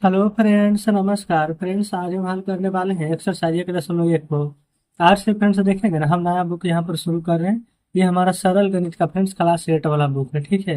Hello friends, नमस्कार friends. आज हम हल करने वाले हैं एक्सरसाइज 1.1 को। आज से फ्रेंड्स देखेंगे ना, हम नया बुक यहाँ पर शुरू कर रहे हैं। ये हमारा सरल गणित का फ्रेंड्स क्लास 8 वाला बुक है, ठीक है।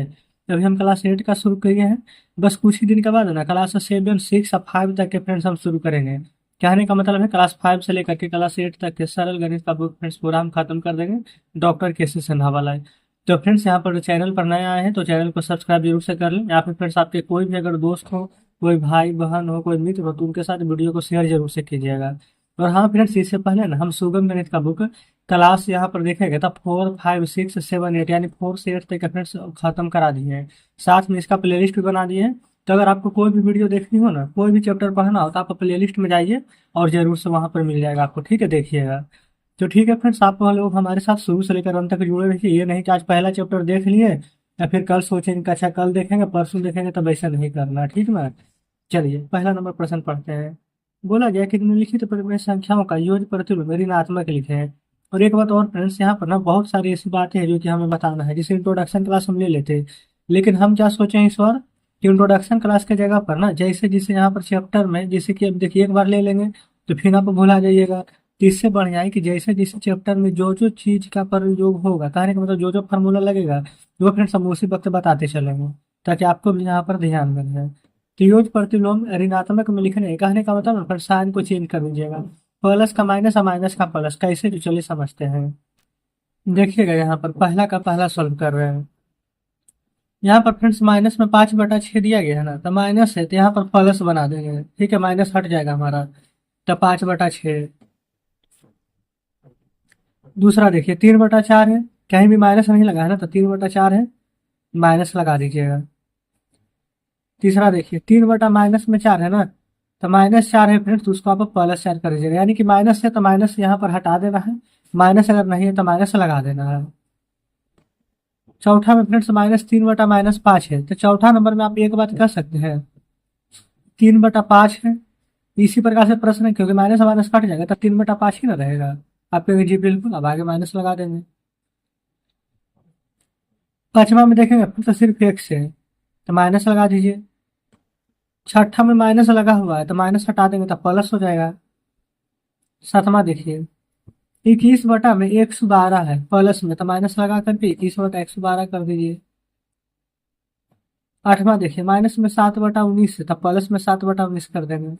अभी हम क्लास 8 का शुरू किए हैं। बस कुछ ही दिन के बाद ना क्लास 7, 6 और 5 तक के फ्रेंड्स हम शुरू करेंगे। कहने का मतलब है क्लास 5 से लेकर के क्लास 8 तक के सरल गणित का बुक फ्रेंड्स पूरा हम खत्म कर देंगे। Doctor KC. सिन्हा वाला है। तो फ्रेंड्स यहाँ पर चैनल पर नए आए हैं तो चैनल को सब्सक्राइब जरूर से कर लें, या फिर फ्रेंड्स आपके कोई भी अगर दोस्त हो, कोई भाई बहन हो, कोई मित्र हो, तो उनके साथ वीडियो को शेयर जरूर से कीजिएगा। और हाँ फ्रेंड्स, इससे पहले ना हम सुगम गणित का बुक क्लास यहाँ पर देखेंगे तब 4, 5, 6, 7, 8 यानी 4 से 8 तक का फ्रेंड्स खत्म करा दिए हैं। साथ में इसका प्लेलिस्ट भी बना दिए हैं। तो अगर आपको कोई भी वीडियो देखनी हो ना, कोई भी चैप्टर पढ़ना हो, तो आप प्लेलिस्ट में जाइए और जरूर से वहाँ पर मिल जाएगा आपको, ठीक है, देखिएगा। तो ठीक है फ्रेंड्स, आप लोग हमारे साथ शुरू से लेकर अंत तक जुड़े रहिए। ये नहीं कि आज पहला चैप्टर देख लिए या फिर कल सोचेंगे कि अच्छा कल देखेंगे परसों देखेंगे, तब ऐसा नहीं करना, ठीक ना। चलिए पहला नंबर प्रश्न पढ़ते हैं। बोला गया कि निम्नलिखित परिमेय संख्याओं का योग प्रतिलोम ऋणात्मक लिखें। और एक बात और फ्रेंड्स, यहाँ पर ना बहुत सारी ऐसी बातें हैं जो कि हमें बताना है, जिसे इंट्रोडक्शन क्लास हम ले लेते। लेकिन हम क्या सोचे हैं इस बार कि इंट्रोडक्शन क्लास के जगह पर ना, जैसे जिसे यहाँ पर चैप्टर में, जैसे कि अब देखिए एक बार ले लेंगे तो फिर आप भुला जाइएगा। तो इससे बढ़िया है कि जैसे जिस चैप्टर में जो जो चीज का प्रयोग होगा, कहने का मतलब जो जो फार्मूला लगेगा, वो फ्रेंड्स हम उसी वक्त बताते चलेंगे, ताकि आपको भी यहाँ पर ध्यान में रहे। तो योज प्रतिलोम ऋणात्मक में लिखने, कहने का मतलब फिर साइन को चेंज कर दीजिएगा। प्लस का माइनस और माइनस का प्लस, कैसे तो चलिए समझते हैं। देखिएगा यहाँ पर पहला का पहला सॉल्व कर रहे हैं। यहाँ पर फ्रेंड्स माइनस में 5/6 दिया गया है ना, तो माइनस है तो यहाँ पर प्लस बना देंगे, ठीक है, माइनस हट जाएगा हमारा। तो 5/6। दूसरा देखिए 3/4 है, कहीं भी माइनस नहीं लगा है ना, तो 3/4 है, माइनस लगा दीजिएगा। तीसरा देखिए 3/-4 है ना, तो -4 है फ्रेंड्स, तो उसको आप +4 कर दीजिएगा, यानी कि माइनस है तो माइनस यहाँ पर हटा देना है। माइनस अगर नहीं है तो माइनस लगा देना है। चौथा में फ्रेंड्स -3/-5 है, तो चौथा नंबर में आप एक बात कह सकते हैं, 3/5 है। इसी प्रकार से प्रश्न है, क्योंकि माइनस माइनस कट जाएगा तो 3/5 ही ना रहेगा। आप कहेंगे जी बिल्कुल, अब आगे माइनस लगा देंगे। पांचवा में देखेंगे तो सिर्फ x है, तो माइनस लगा दीजिए। छठा में माइनस लगा हुआ है, तो माइनस हटा देंगे तो प्लस हो जाएगा। सातवां देखिए 21/112 है, प्लस में तो माइनस लगा करके 21/112 कर दीजिए। आठवां देखिए माइनस में 7/19 है, तो प्लस में 7/19 कर देंगे।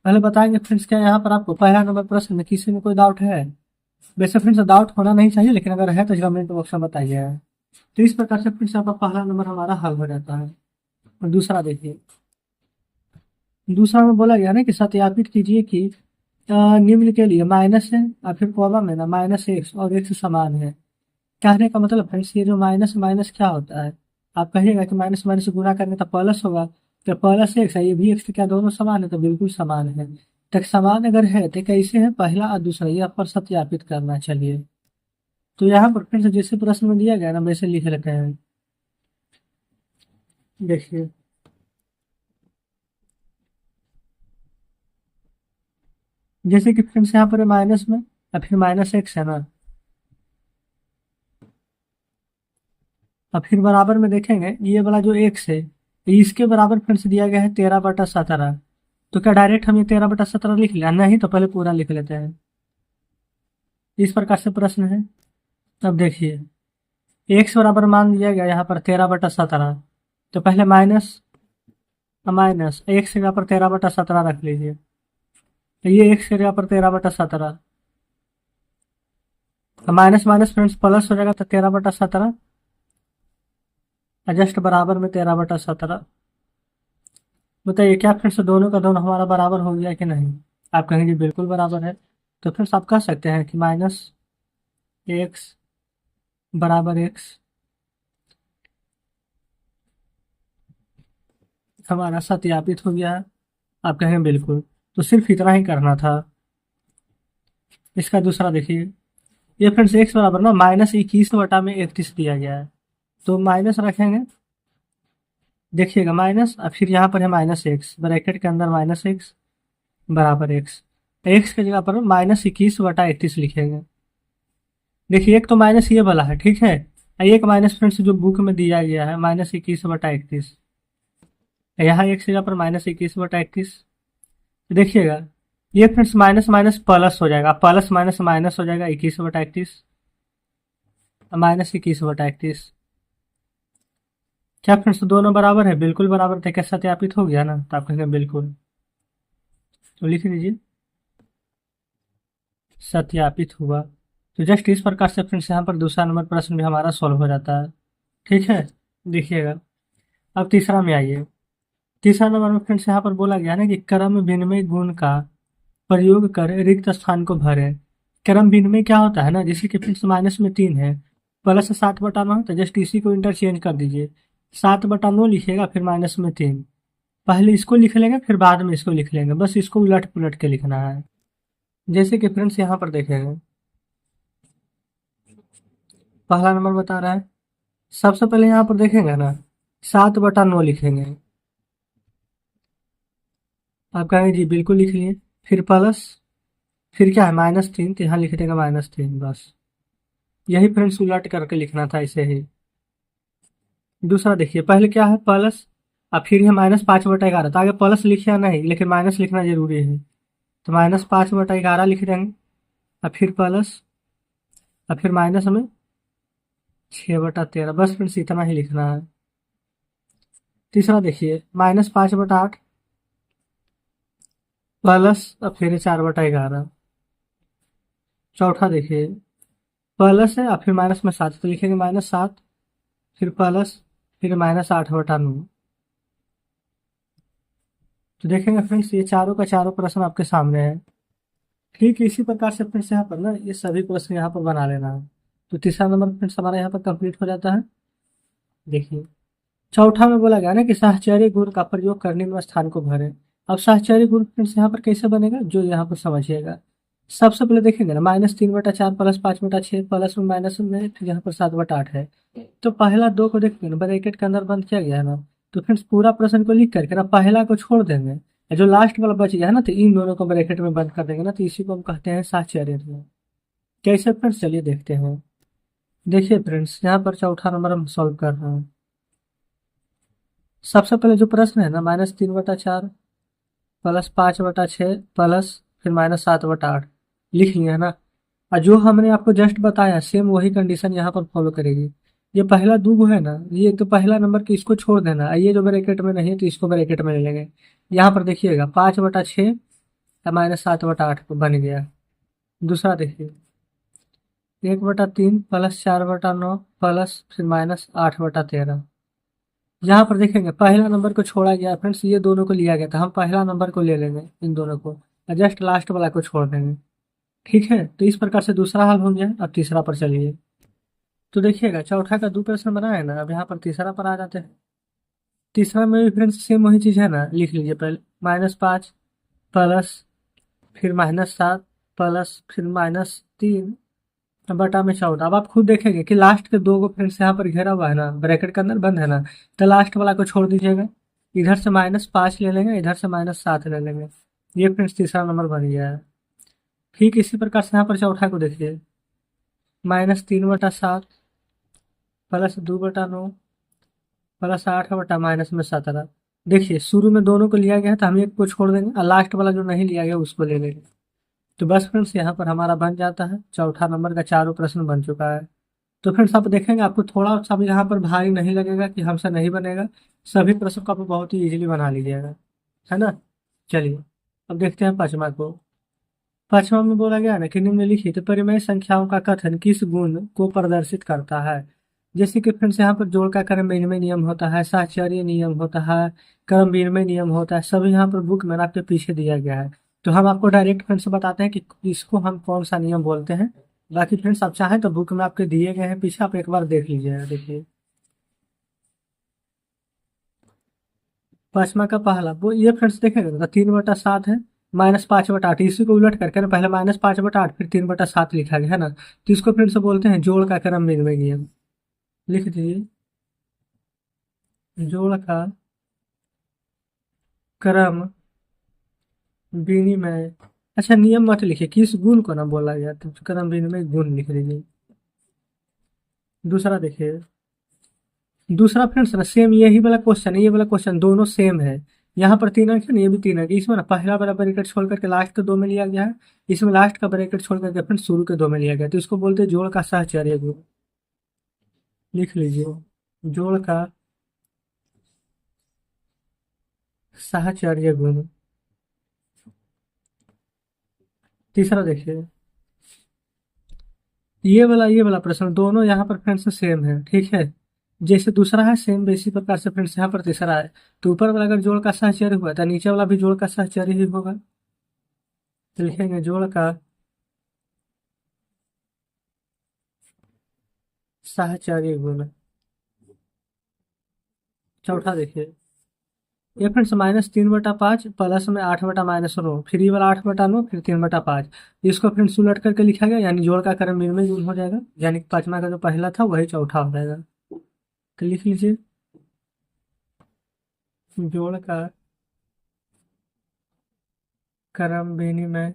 पहले बताएंगे फ्रेंड्स, क्या यहाँ पर आपको पहला नंबर प्रश्न में किसी में कोई डाउट है? वैसे फ्रेंड्स डाउट होना नहीं चाहिए, लेकिन अगर है तो कमेंट बॉक्स में बताइए। तो इस प्रकार से फ्रेंड्स आपका पहला नंबर हमारा हल हो जाता है। और दूसरा देखिए, दूसरा में बोला गया ना कि सत्यापित कीजिए कि निम्न के लिए माइनस है और फिर कॉमा में ना -x और x समान है। कहने का मतलब फ्रेंड्स, ये जो माइनस माइनस क्या होता है, आप कहिएगा कि माइनस माइनस गुणा करने तो प्लस होगा, तो प्लस एक्स है, ये भी एक्स, क्या दोनों समान है? तो बिल्कुल समान है। तो समान अगर है तो कैसे है, पहला और दूसरा, ये आप पर सत्यापित करना। चलिए तो यहाँ पर फ्रेंड्स जैसे प्रश्न में दिया गया ना, वैसे लिख लेते हैं। देखिए जैसे कि फ्रेंड्स यहाँ पर माइनस में और फिर -x है ना, और फिर बराबर में देखेंगे ये वाला जो x है, इसके बराबर फ्रेंड्स दिया गया है 13/17। तो क्या डायरेक्ट हम ये 13/17 लिख लिया? नहीं, तो पहले पूरा लिख लेते हैं। इस प्रकार से प्रश्न है। अब देखिए x बराबर मान दिया गया यहाँ पर 13/17, तो पहले माइनस माइनस x की जगह पर 13/17 रख लीजिए। तो ये x की जगह पर 13/17, माइनस माइनस फ्रेंड्स प्लस हो जाएगा, तो 13/17 जस्ट बराबर में 13/17। बताइए क्या फ्रेंड्स दोनों का दोनों हमारा बराबर हो गया कि नहीं? आप कहेंगे बिल्कुल बराबर है। तो फ्रेंड्स आप कह सकते हैं कि -x बराबर x हमारा सत्यापित हो गया है। आप कहें बिल्कुल, तो सिर्फ इतना ही करना था। इसका दूसरा देखिए, ये फ्रेंड्स x बराबर ना -21/31 दिया गया है, तो माइनस रखेंगे। देखिएगा माइनस, अब फिर यहाँ पर है -x, ब्रैकेट के अंदर -x बराबर x। x की जगह पर -21/31 लिखेंगे। देखिए एक तो माइनस ये वाला है, ठीक है, और एक माइनस फ्रेंड्स जो बुक में दिया गया है -21/31। यहाँ एक जगह पर -21/21। देखिएगा ये फ्रेंड्स माइनस माइनस प्लस हो जाएगा, प्लस माइनस माइनस हो जाएगा, 21/21 -21/21। क्या फ्रेंड्स दोनों बराबर है? बिल्कुल बराबर थे। क्या सत्यापित हो गया ना? तो आप कहेंगे बिल्कुल, तो लिख लीजिए सत्यापित हुआ। तो जस्ट इस प्रकार से फ्रेंड्स यहाँ पर दूसरा नंबर प्रश्न भी हमारा सॉल्व हो जाता है। ठीक है, देखिएगा अब तीसरा में आइए। तीसरा नंबर में फ्रेंड्स यहाँ पर बोला गया ना कि क्रम विनिमय गुण का प्रयोग कर रिक्त स्थान को भरे। क्रम विनिमय क्या होता है ना, जैसे कि फ्रेंड्स -3 है, +7/9, तो जस्ट इसी को इंटरचेंज कर दीजिए। 7/9 लिखिएगा, फिर -3। पहले इसको लिख लेंगे, फिर बाद में इसको लिख लेंगे, बस इसको उलट पुलट के लिखना है। जैसे कि फ्रेंड्स यहाँ पर देखेंगे, पहला नंबर बता रहा है। सबसे पहले यहाँ पर देखेंगे ना, 7/9 लिखेंगे। आप कहेंगे जी बिल्कुल लिख लिए, फिर प्लस, फिर क्या है -3, तो यहाँ लिख देगा -3 बस। यही फ्रेंड्स उलट करके लिखना था इसे ही। दूसरा देखिए, पहले क्या है प्लस, अब फिर है -5/11, तो आगे प्लस लिखिए नहीं, लेकिन माइनस लिखना जरूरी है। तो -5/11 लिख देंगे, अब फिर प्लस, अब फिर माइनस में 6/13, बस फ्रेंड्स इतना ही लिखना है। तीसरा देखिए, -5/8 प्लस, अब फिर 4/11। चौथा देखिए, प्लस है, अब फिर माइनस में 7, तो लिखेंगे -7, फिर प्लस, फिर -8/9। तो देखेंगे फ्रेंड्स ये चारों का चारों प्रश्न आपके सामने है। ठीक इसी प्रकार से फ्रेंड्स यहाँ पर ना ये सभी प्रश्न यहाँ पर बना लेना है। तो तीसरा नंबर फ्रेंड्स हमारा यहाँ पर कंप्लीट हो जाता है। देखिए चौथा में बोला गया ना कि साहचर्य गुण का प्रयोग करने में स्थान को भरे। अब साहचर्य गुण फ्रेंड्स यहाँ पर कैसे बनेगा, जो यहाँ पर समझिएगा। सबसे पहले देखेंगे ना, -3/4 +5/6 प्लस में माइनस में, फिर यहाँ पर 7/8 है। तो पहला दो को देखते हैं ब्रैकेट के अंदर बंद किया गया है ना, तो फ्रेंड्स पूरा प्रश्न को लिख करके ना पहला को छोड़ देंगे, जो लास्ट वाला बच गया है ना, तो इन दोनों को ब्रैकेट में बंद कर देंगे ना, तो इसी को हम कहते हैं साहचर्य गुण। कैसे फ्रेंड्स, चलिए देखते हैं। देखिए फ्रेंड्स यहाँ पर चौथा नंबर हम सॉल्व कर रहे हैं। सबसे पहले जो प्रश्न है ना, -3/4 +5/6 प्लस फिर -7/8 लिख लिया है ना। और जो हमने आपको जस्ट बताया सेम वही कंडीशन यहाँ पर फॉलो करेगी। ये पहला दो है ना, ये तो पहला नंबर के इसको छोड़ देना, ये जो ब्रैकेट में नहीं है तो इसको ब्रैकेट में ले लेंगे। यहाँ पर देखिएगा 5/6 या -7/8 बन गया। दूसरा देखिए 1/3 +4/9 प्लस फिर -8/13। यहाँ पर देखेंगे पहला नंबर को छोड़ा गया फ्रेंड्स, ये दोनों को लिया गया था, हम पहला नंबर को ले लेंगे इन दोनों को, और जस्ट लास्ट वाला को छोड़ देंगे। ठीक है, तो इस प्रकार से दूसरा हल हो गया। अब तीसरा पर चलिए। तो देखिएगा चौथा का दो प्रश्न बना है ना, अब यहाँ पर तीसरा पर आ जाते हैं। तीसरा में भी फ्रेंड्स सेम वही चीज है ना, लिख लीजिए पहले -5 प्लस फिर -7 प्लस फिर -3 बटा में 14। अब आप खुद देखेंगे कि लास्ट के दो को फ्रेंड्स यहाँ पर घेरा हुआ है ना, ब्रैकेट के अंदर बंद है ना, तो लास्ट वाला को छोड़ दीजिएगा। इधर से -5 ले लेंगे, इधर से -7 ले लेंगे। ये फ्रेंड्स तीसरा नंबर बन गया है। ठीक इसी प्रकार से यहाँ पर चौथा को देखिए, -3/7 +2/9 +8/-17। देखिए शुरू में दोनों को लिया गया है तो हम एक को छोड़ देंगे, और लास्ट वाला जो नहीं लिया गया उसको ले लेंगे। तो बस फ्रेंड्स यहाँ पर हमारा बन जाता है, चौथा नंबर का चारों प्रश्न बन चुका है। तो फ्रेंड्स आप देखेंगे आपको थोड़ा सा भी यहाँ पर भारी नहीं लगेगा कि हमसे नहीं बनेगा। सभी प्रश्न को आप बहुत ही इजीली बना लीजिएगा, है ना। चलिए अब देखते हैं पांचवा को। पांचवा में बोला गया ना कि निम्नलिखित परिमेय संख्याओं का कथन किस गुण को प्रदर्शित करता है। जैसे कि फ्रेंड्स यहाँ पर जोड़ का क्रम विनिमय नियम होता है, साहचर्य नियम होता है, क्रम विनिमय नियम होता है, सभी यहाँ पर बुक में आपके पीछे दिया गया है। तो हम आपको डायरेक्ट फ्रेंड्स बताते हैं कि इसको हम कौन सा नियम बोलते हैं। बाकी फ्रेंड्स आप चाहें तो बुक में आपके दिए गए हैं पीछे, आप एक बार देख लीजिएगा। देखिए पांचवा का पहला वो ये फ्रेंड्स देखेंगे तो 3/7 है, -5/8, इसी को उलट करके ना पहले -5/8 फिर 3/7 लिखा गया है ना, तो इसको फ्रेंड्स बोलते हैं जोड़ का क्रम विनिमय नियम। लिख दीजिए जोड़ का क्रम विनिमय। अच्छा नियम मत लिखिए, किस गुण को ना बोला गया, तो क्रम विनिमय गुण लिख दीजिए। दूसरा देखिए दूसरा फ्रेंड्स ना सेम यही वाला क्वेश्चन है, ये वाला क्वेश्चन दोनों सेम है। यहाँ पर 3 अंक है ना, ये भी 3 अंक। इसमें ना पहला वाला ब्रैकेट छोड़ करके लास्ट के 2 में लिया गया है, इसमें लास्ट का ब्रैकेट छोड़ करके फ्रेंड्स शुरू के 2 में लिया गया है। तो इसको बोलते हैं जोड़ का सहचर्य गुण। लिख लीजिए, जोड़ का सहचर्य गुण। तीसरा देखिए, ये वाला प्रश्न दोनों यहाँ पर फ्रेंड्स सेम है, ठीक है। जैसे दूसरा है सेम वैसी प्रकार से फ्रेंड्स यहाँ पर तीसरा है। तो ऊपर वाला अगर जोड़ का सहचर्य हुआ तो नीचे वाला भी जोड़ का सहचर्य ही होगा। तो लिखेंगे जोड़ का सहचर्य गुण। चौथा देखिए, ये फ्रेंड्स -3/5 प्लस में 8/-9, फिर ये वाला 8/9, फिर 3/5। इसको फ्रेंड्स उलट करके लिखा गया, यानी जोड़ का क्रम में गुण हो जाएगा, यानी कि पांचवा का जो पहला था वही चौथा हो जाएगा। तो लिख लीजिए, जोड़ का क्रम विनिमय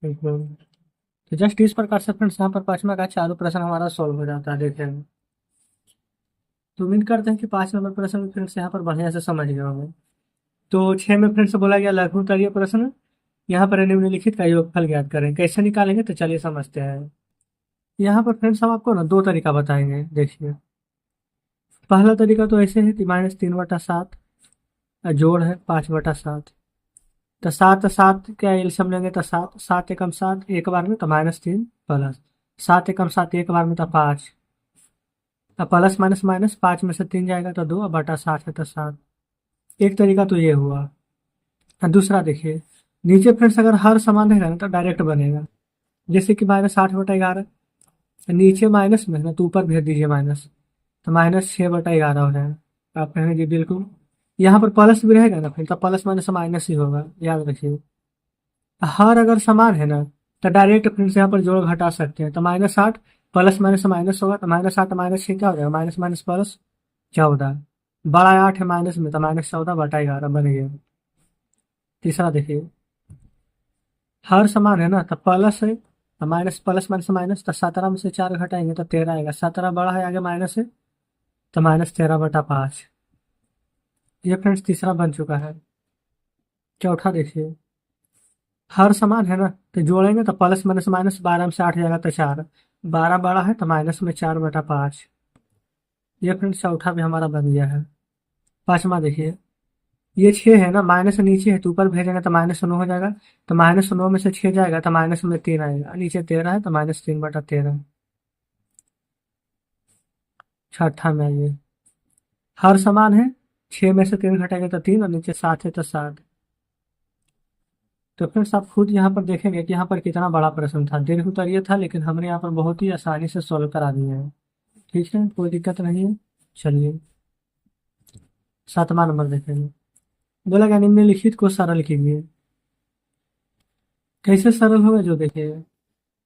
गुण। तो जस्ट इस प्रकार से फ्रेंड्स यहाँ पर पांचवा का चारों प्रश्न हमारा सॉल्व हो जाता है, देखेंगे। तो उम्मीद करते हैं कि 5 नंबर प्रश्न फ्रेंड्स यहाँ पर बढ़िया से समझ गए होंगे। तो 6 में फ्रेंड्स बोला गया लघु उत्तरीय प्रश्न, यहाँ पर निम्नलिखित का योगफल ज्ञात करें। कैसे निकालेंगे तो चलिए समझते हैं। यहाँ पर फ्रेंड्स हम आपको ना दो तरीका बताएंगे, देखिए। पहला तरीका तो ऐसे है कि -3/7 जोड़ है 5/7। तो 7 का एल्सियम लेंगे तो 7, 7 एकम 7 एक बार में तो -3 प्लस 7 एकम 7 एक बार में तो 5। अब प्लस माइनस माइनस 5 में से 3 जाएगा तो 2 बटा 7 है तो 7। एक तरीका तो ये हुआ। और दूसरा देखिए, नीचे फ्रेंड्स अगर हर समान रहेगा ना तो डायरेक्ट बनेगा। जैसे कि -8/11, नीचे माइनस में है ना तो ऊपर भेज दीजिए माइनस, तो -6/11 हो जाएगा। आप कहेंगे जी बिल्कुल। यहाँ पर प्लस भी रहेगा ना फिर तो प्लस माइनस माइनस ही होगा, याद रखिए। हर अगर समान है ना तो डायरेक्ट फ्रेंड्स यहाँ पर जोड़ घटा सकते हैं। तो -8 प्लस माइनस माइनस होगा, तो -8 -6 क्या हो जाएगा, माइनस माइनस प्लस 14। बड़ा 8 है माइनस में तो -14/11 बन गया। तीसरा देखिए, हर समान है ना तो प्लस है तो माइनस, प्लस माइनस माइनस, तो 17 में से 4 घटाएंगे तो 13 आएगा। 17 बड़ा है आगे माइनस है तो -13/5। ये फ्रेंड्स तीसरा बन चुका है। चौथा देखिए, हर समान है ना तो जोड़ेंगे तो प्लस माइनस माइनस, 12 में से 8 जाएगा तो 4। 12 बड़ा है तो माइनस में 4/5। ये फ्रेंड्स चौथा भी हमारा बन गया है। पांचवा देखिए, ये 6 है ना, माइनस नीचे है तो ऊपर भेजेंगे तो -9 हो जाएगा। तो -9 में से 6 जाएगा तो माइनस में 3 आएगा, नीचे 13 है तो -3/13। छठा में आइए, हर समान है, 6 में से 3 घटाएंगे तो 3 और नीचे 7 है तो 7। तो फ्रेंड्स आप खुद यहाँ पर देखेंगे कि यहाँ पर कितना बड़ा प्रश्न था, दीर्घ उत्तरीय था, लेकिन हमने यहाँ पर बहुत ही आसानी से सॉल्व करा दिया है। ठीक है, कोई दिक्कत नहीं है। चलिए 7वां नंबर देखेंगे। बोला गया निम्नलिखित को सरल कीजिए। कैसे सरल होगा जो देखिए,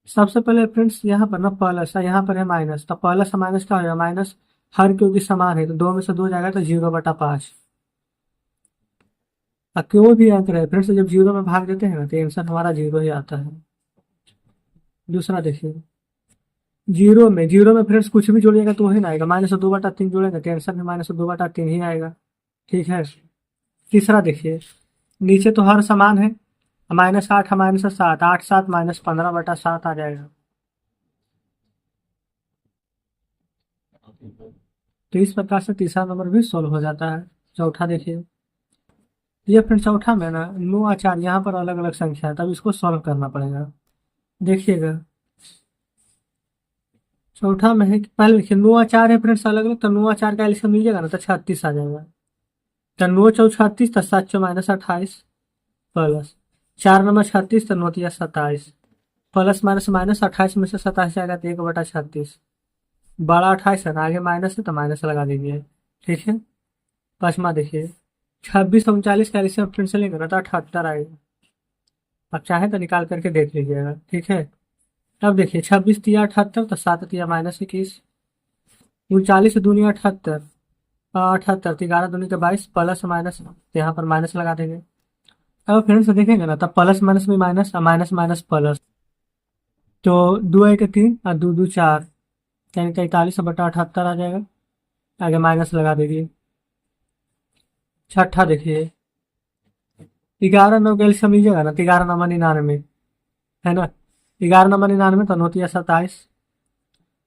सबसे पहले फ्रेंड्स यहाँ पर ना प्लस है, यहाँ पर है माइनस, तो प्लस से माइनस क्या हो जाएगा, माइनस। हर क्योंकि समान है तो 2 में से 2 जाएगा तो 0/5। और क्यों भी अंक रहे फ्रेंड्स, जब 0 में भाग देते हैं ना तो आंसर हमारा 0 ही आता है। दूसरा देखिए, जीरो में फ्रेंड्स कुछ भी जोड़िएगा तो वही ना आएगा, -2/3 जोड़ेंगे तो आंसर में -2/3 ही आएगा। ठीक है। तीसरा देखिए, नीचे तो हर समान है, -8 है -7, 8 7 -15/7 आ जाएगा। तो इस प्रकार से तीसरा नंबर भी सोल्व हो जाता है। चौथा देखिए, ये फ्रेंड चौथा में ना 9 और 4 यहाँ पर अलग अलग संख्या है, तब इसको सॉल्व करना पड़ेगा। देखिएगा, चौथा में है कि पहले देखिए 9 और 4 है फ्रेंड्स अलग अलग, तो 9 और 4 का एलसीएम लीजिएगा ना तो 36 आ जाएगा। तो 9 चौ 36, तो 7 चौ -28 प्लस 4 नंबर 36, तो 9 तिया 27 प्लस माइनस माइनस 28 में से 27 जाएगा तो 1/36। बड़ा 28 है ना, आगे माइनस है तो माइनस लगा दीजिए। ठीक है। पांचवा देखिए, 26 39 का एलसीएम फ्रेंड से लेंगे ना तो 78 आएगा। आप चाहें तो निकाल करके देख लीजिएगा। ठीक है। अब देखिए 26 तिया 78, तो 7 तिया -21, 39 दूनी 78, 78 11 दूनी के 22 प्लस माइनस, तो यहाँ पर माइनस लगा देंगे। अब फ्रेंड्स देखेंगे ना तब प्लस माइनस में माइनस, माइनस माइनस प्लस, तो 2 1 3 और 2 2 4, यानी 43/78 आ जाएगा। आगे माइनस लगा दीजिए। छठा देखिए, 11 9 का एलसीएम लीजिएगा ना तो 11 9 99 है ना। 11 9 99 तो 9 3 27।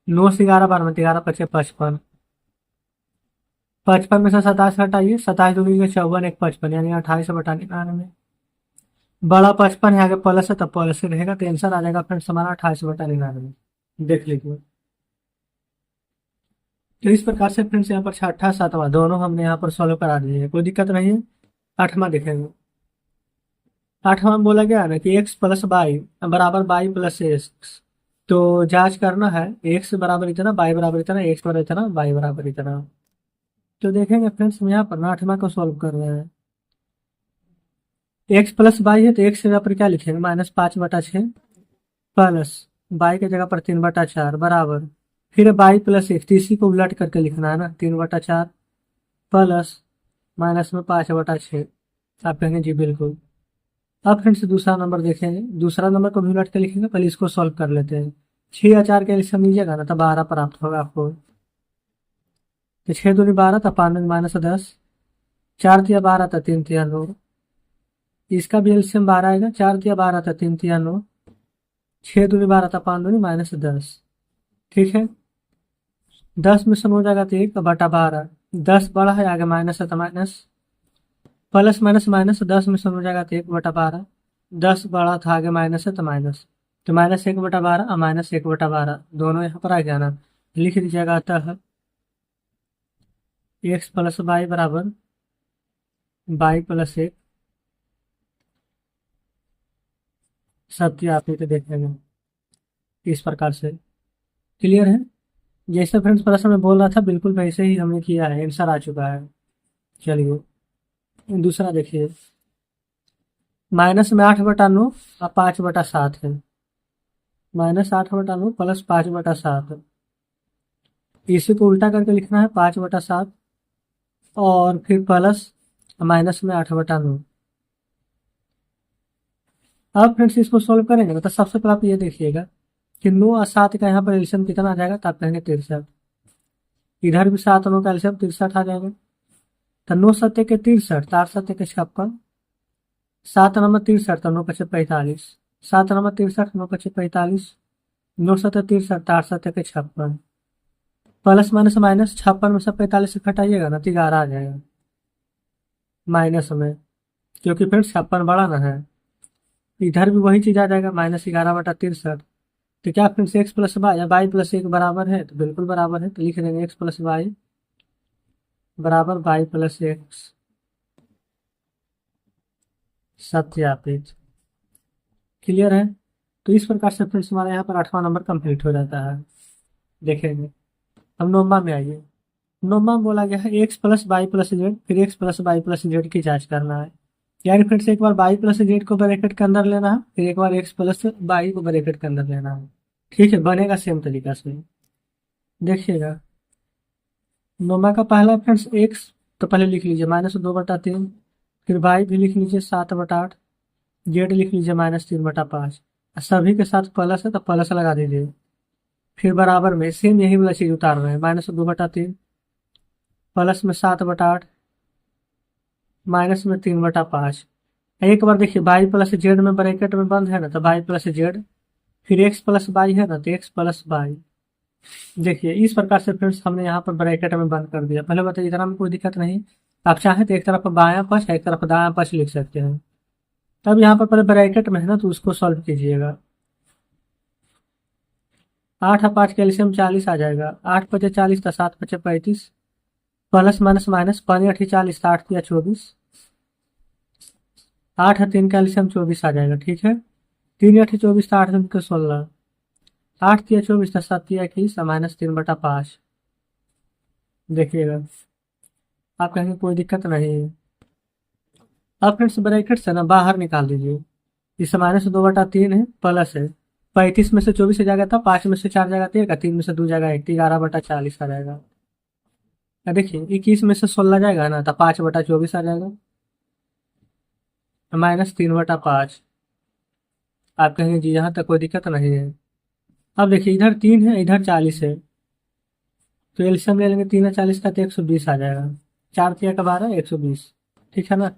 9 से 11 12 में 11 5 55। 55 में से 27 हटाइए, 27 दूनी के 54, एक 55 यानी 28/99। बड़ा 55 है, आगे प्लस है तब प्लस से रहेगा, तो आंसर आ जाएगा फ्रेंड्स हमारा 28/99। देख लीजिए। तो इस प्रकार से फ्रेंड्स यहाँ पर छठा सातवां दोनों हमने यहाँ पर सॉल्व करा दिए हैं, कोई दिक्कत नहीं है। आठवां देखेंगे। आठवां में बोला गया है ना कि एक्स प्लस वाई बराबर वाई प्लस एक्स। तो जांच करना है, एक्स बराबर इतना, वाई बराबर इतना, एक्स बराबर इतना, वाई बराबर इतना। तो देखेंगे फ्रेंड्स, हम यहाँ पर ना आठवां को सॉल्व कर रहे हैं। एक्स प्लस वाई है तो एक्स की जगह पर क्या लिखेंगे, -5/6 प्लस वाई की जगह पर 3/4 बराबर, फिर वाई प्लस एक्स, इसी को उलट करके लिखना है ना, 3/4 प्लस माइनस में 5/6। आप कहेंगे जी बिल्कुल। अब फ्रेंड्स दूसरा नंबर देखेंगे, दूसरा नंबर को भी उलट के लिखेंगे, पहले इसको सॉल्व कर लेते हैं। 6 या 4 के एलसीएम लीजिएगा ना तो 12 प्राप्त होगा आपको। तो 6 दूनी 12 तो 5 में -10, 4 तिया 12 तो 3 तिया 9। इसका भी एलसीएम 12 आएगा, 4 तिया 12 तो 3 तिया 9, 6 दूनी 12 तो 5 दूनी -10। ठीक है, 10 में से 9 जाएगा तो 1/12। 10 बड़ा है, आगे माइनस है तो माइनस, प्लस माइनस माइनस, 10 में से 9 जाएगा तो 1/12। 10 बड़ा था, आगे माइनस है तो माइनस, तो -1/12 और -1/12 दोनों यहाँ पर आ गया ना। लिख दीजिएगा अतः एक्स प्लस वाई बराबर वाई प्लस 1। सत्य आप तो देखेंगे इस प्रकार से। क्लियर है। जैसे फ्रेंड्स प्रश्न में बोल रहा था बिल्कुल वैसे ही हमने किया है, आंसर आ चुका है। चलिए दूसरा देखिए, माइनस में 8/9 और 5/7 है। -8/9 प्लस 5/7, इसी को उल्टा करके लिखना है, 5/7 और फिर प्लस माइनस में 8/9। अब फ्रेंड्स इसको सोल्व करेंगे ना तो सबसे पहले आप ये देखिएगा कि 9 और 7 का यहाँ पर एलसीएम कितना आ जाएगा, तो आप कहेंगे 63। इधर भी 7 9 का एलसीएम 63 आ जाएगा। तो 9 7 के 63, 8 7 के 56, 7 नंबर 63 तो 9 5 45, 7 नंबर 63 9 5 45, 9 7 63, 8 7 के 56, प्लस माइनस माइनस, 56 में से 45 से घटाइएगा ना तो 11 आ जाएगा माइनस में, क्योंकि फ्रेंड्स 56 बड़ा ना है। इधर भी वही चीज आ जाएगा, -11/63। तो क्या फ्रेंड्स एक्स प्लस वाई या वाई प्लस 1 बराबर है, तो बिल्कुल बराबर है, तो लिख देंगे एक्स प्लस वाई बराबर वाई प्लस एक्स। सत्यापित। क्लियर है। तो इस प्रकार से फ्रेंड्स हमारे यहाँ पर 8वां नंबर कंप्लीट हो जाता है। देखेंगे हम नौमा में आइए। नौमा में बोला गया है X plus Y plus Z, फिर X plus Y plus Z की जांच करना है। यानी फ्रेंड्स एक बार वाई प्लस जेड को ब्रैकेट के अंदर लेना है, फिर एक बार एक्स प्लस वाई को ब्रैकेट के अंदर लेना है। ठीक है, बनेगा सेम तरीका से। देखिएगा नोमा का पहला फ्रेंड्स एक्स, तो पहले लिख लीजिए -2/3, फिर वाई भी लिख लीजिए 7/8, जेड लिख लीजिए -3/5। सभी के साथ प्लस है तो प्लस लगा दीजिए, फिर बराबर में सेम यही वाला चीज उतार रहे हैं, -2/3 प्लस में 7/8 माइनस में 3/5। एक बार देखिए वाई प्लस जेड में ब्रैकेट में बंद है ना, तो वाई प्लस जेड, फिर एक्स प्लस वाई है ना तो एक्स प्लस वाई। देखिए इस प्रकार से फ्रेंड्स हमने यहाँ पर ब्रैकेट में बंद कर दिया। पहले बताइए, इतना में कोई दिक्कत नहीं। आप चाहें तो एक तरफ बायां पक्ष एक तरफ दायां पक्ष लिख सकते हैं। तब यहाँ पर पहले ब्रैकेट में है ना तो उसको सॉल्व कीजिएगा। 8 और 5 कैल्शियम 40 आ जाएगा, 8 5 40 था, 7 5 35, प्लस माइनस माइनस 5 8 40, 8 या 24, 8 और 3 कैल्शियम 24 आ जाएगा। ठीक है, 3 8 24 था, 8 दूनी के 16, 8 तिया 24 था, 7 तिया 21 -3/5। देखिएगा आप कहेंगे कोई दिक्कत नहीं है। अब फ्रेंड्स ब्रैकेट से ना बाहर निकाल दीजिए। इस -2/3 है, प्लस है 35 में से 24 जाएगा था, 5 में से 4 जाएगा 13, 3 में से 2 जाएगा 1, 11/40 आ जाएगा। देखिए 21 में से 16 जाएगा ना तो 5/24 आ जाएगा, -3/5। आप कहेंगे जी यहाँ तक कोई दिक्कत नहीं है। अब देखिए इधर 3 है, इधर 40 है, तो एल्शियम ले लेंगे, 3 और 40 का तो 120 आ जाएगा। 4 तिया का 12, 120। ठीक है ना।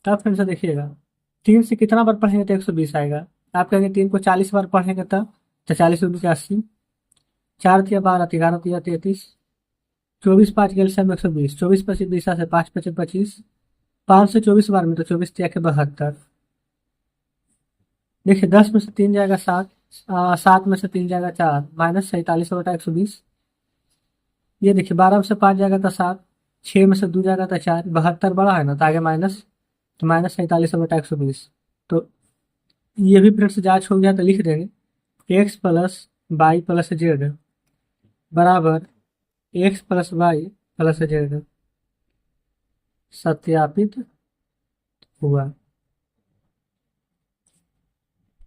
तब फिर से देखिएगा, 3 से कितना बार पढ़ेंगे तो 120 आएगा। आप कहेंगे 3 को 40 बार पढ़ेंगे तब तो 40 × 80। 4 तिया 12, 11 तिया 33। 24 5 के एल्शियम 120। 24 25 20 से 5 5 25। 5 से 24 बार में तो 24 तिया के 72। देखिए 10 में से 3 जाएगा 7। 7 में से 3 जाएगा 4, -47/120। ये देखिए 12 में से 5 जाएगा तो 7। 6 में से 2 जाएगा तो 4। 72 बड़ा है ना, तो आगे माइनस, तो -47/120। तो ये भी फिर से जांच हो गया, तो लिख देंगे x + y + z बराबर x + y + z सत्यापित हुआ।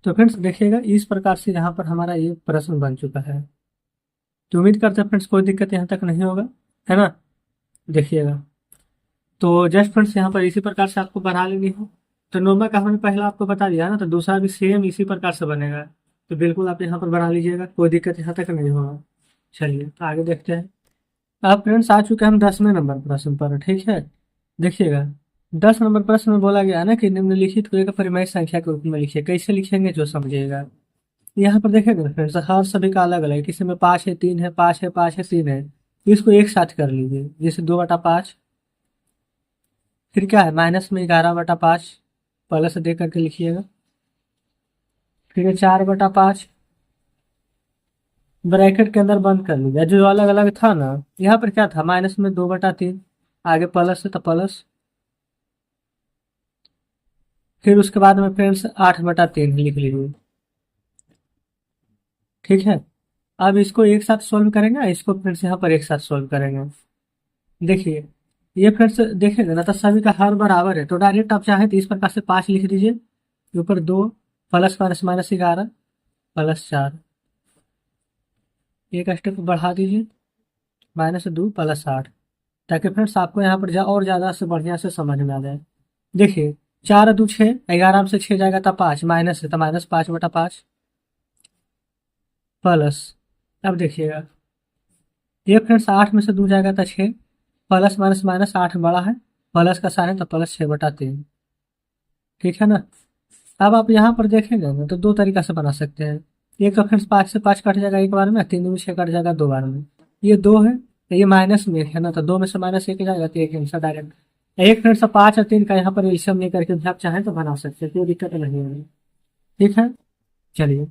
तो फ्रेंड्स देखिएगा, इस प्रकार से यहाँ पर हमारा ये प्रश्न बन चुका है। तो उम्मीद करते हैं फ्रेंड्स कोई दिक्कत यहाँ तक नहीं होगा, है ना। देखिएगा, तो जस्ट फ्रेंड्स यहाँ पर इसी प्रकार से आपको बना लेनी हो। तो नोमा का हमने पहला आपको बता दिया ना, तो दूसरा भी सेम इसी प्रकार से बनेगा। तो बिल्कुल आप यहाँ पर बना लीजिएगा, कोई दिक्कत यहाँ तक नहीं होगा। चलिए तो आगे देखते हैं। अब फ्रेंड्स आ चुके हैं हम 10वें नंबर प्रश्न पर। ठीक है, देखिएगा 10 नंबर प्रश्न में बोला गया है ना कि निम्नलिखित को एक परिमेय संख्या के रूप में लिखिए। कैसे लिखेंगे जो समझिएगा। यहाँ पर देखेंगे ना फ्रेंड्स, हर सभी का अलग अलग है। किसी में 5 है, 3 है, 5 है, 5 है, 3 है। इसको एक साथ कर लीजिए, जैसे 2/5। फिर क्या है, माइनस में 11/5 प्लस दे करके लिखिएगा। फिर 4/5 ब्रैकेट के अंदर बंद कर लीजिए। जो अलग अलग था ना, यहाँ पर क्या था, माइनस में 2/3, आगे प्लस है तो प्लस। फिर उसके बाद में फ्रेंड्स 8/3 लिख लीजिए। ठीक है, अब इसको एक साथ सोल्व करेंगे, इसको फिर से यहाँ पर एक साथ सोल्व करेंगे। देखिए ये फिर से देखेंगे ना, तो सभी का हर बराबर है, तो डायरेक्ट आप चाहें तो इस प्रकार से 5 लिख दीजिए। ऊपर 2 प्लस माइनस -11 +4। एक स्टेप बढ़ा दीजिए, -2 +8, ताकि फ्रेंड्स आपको यहाँ पर और ज़्यादा से बढ़िया से समझ में आ जाए। देखिए 4 2 6, 11 से 6 जाएगा तो 5, माइनस है तो -5/5 प्लस। अब देखिएगा ये फ्रेंड्स 8 में से 2 जाएगा तो 6, प्लस माइनस 8 बड़ा है, प्लस का साइन है तो +6/3। ठीक है ना। अब आप यहाँ पर देखेंगे ना, तो दो तरीका से बना सकते हैं। एक तो फ्रेंड्स 5 से 5 कट जाएगा एक बार में, 3 में 6 कट जाएगा 2 बार में। ये 2 है तो ये माइनस में है ना, तो 2 में से -1 जाएगा तो एक आंसर डायरेक्ट। एक फ्रेंड्स 5 और 3 का यहाँ पर एल्शियम नहीं करके भी आप चाहें तो बना सकते हैं, कोई दिक्कत नहीं होगी। ठीक है, चलिए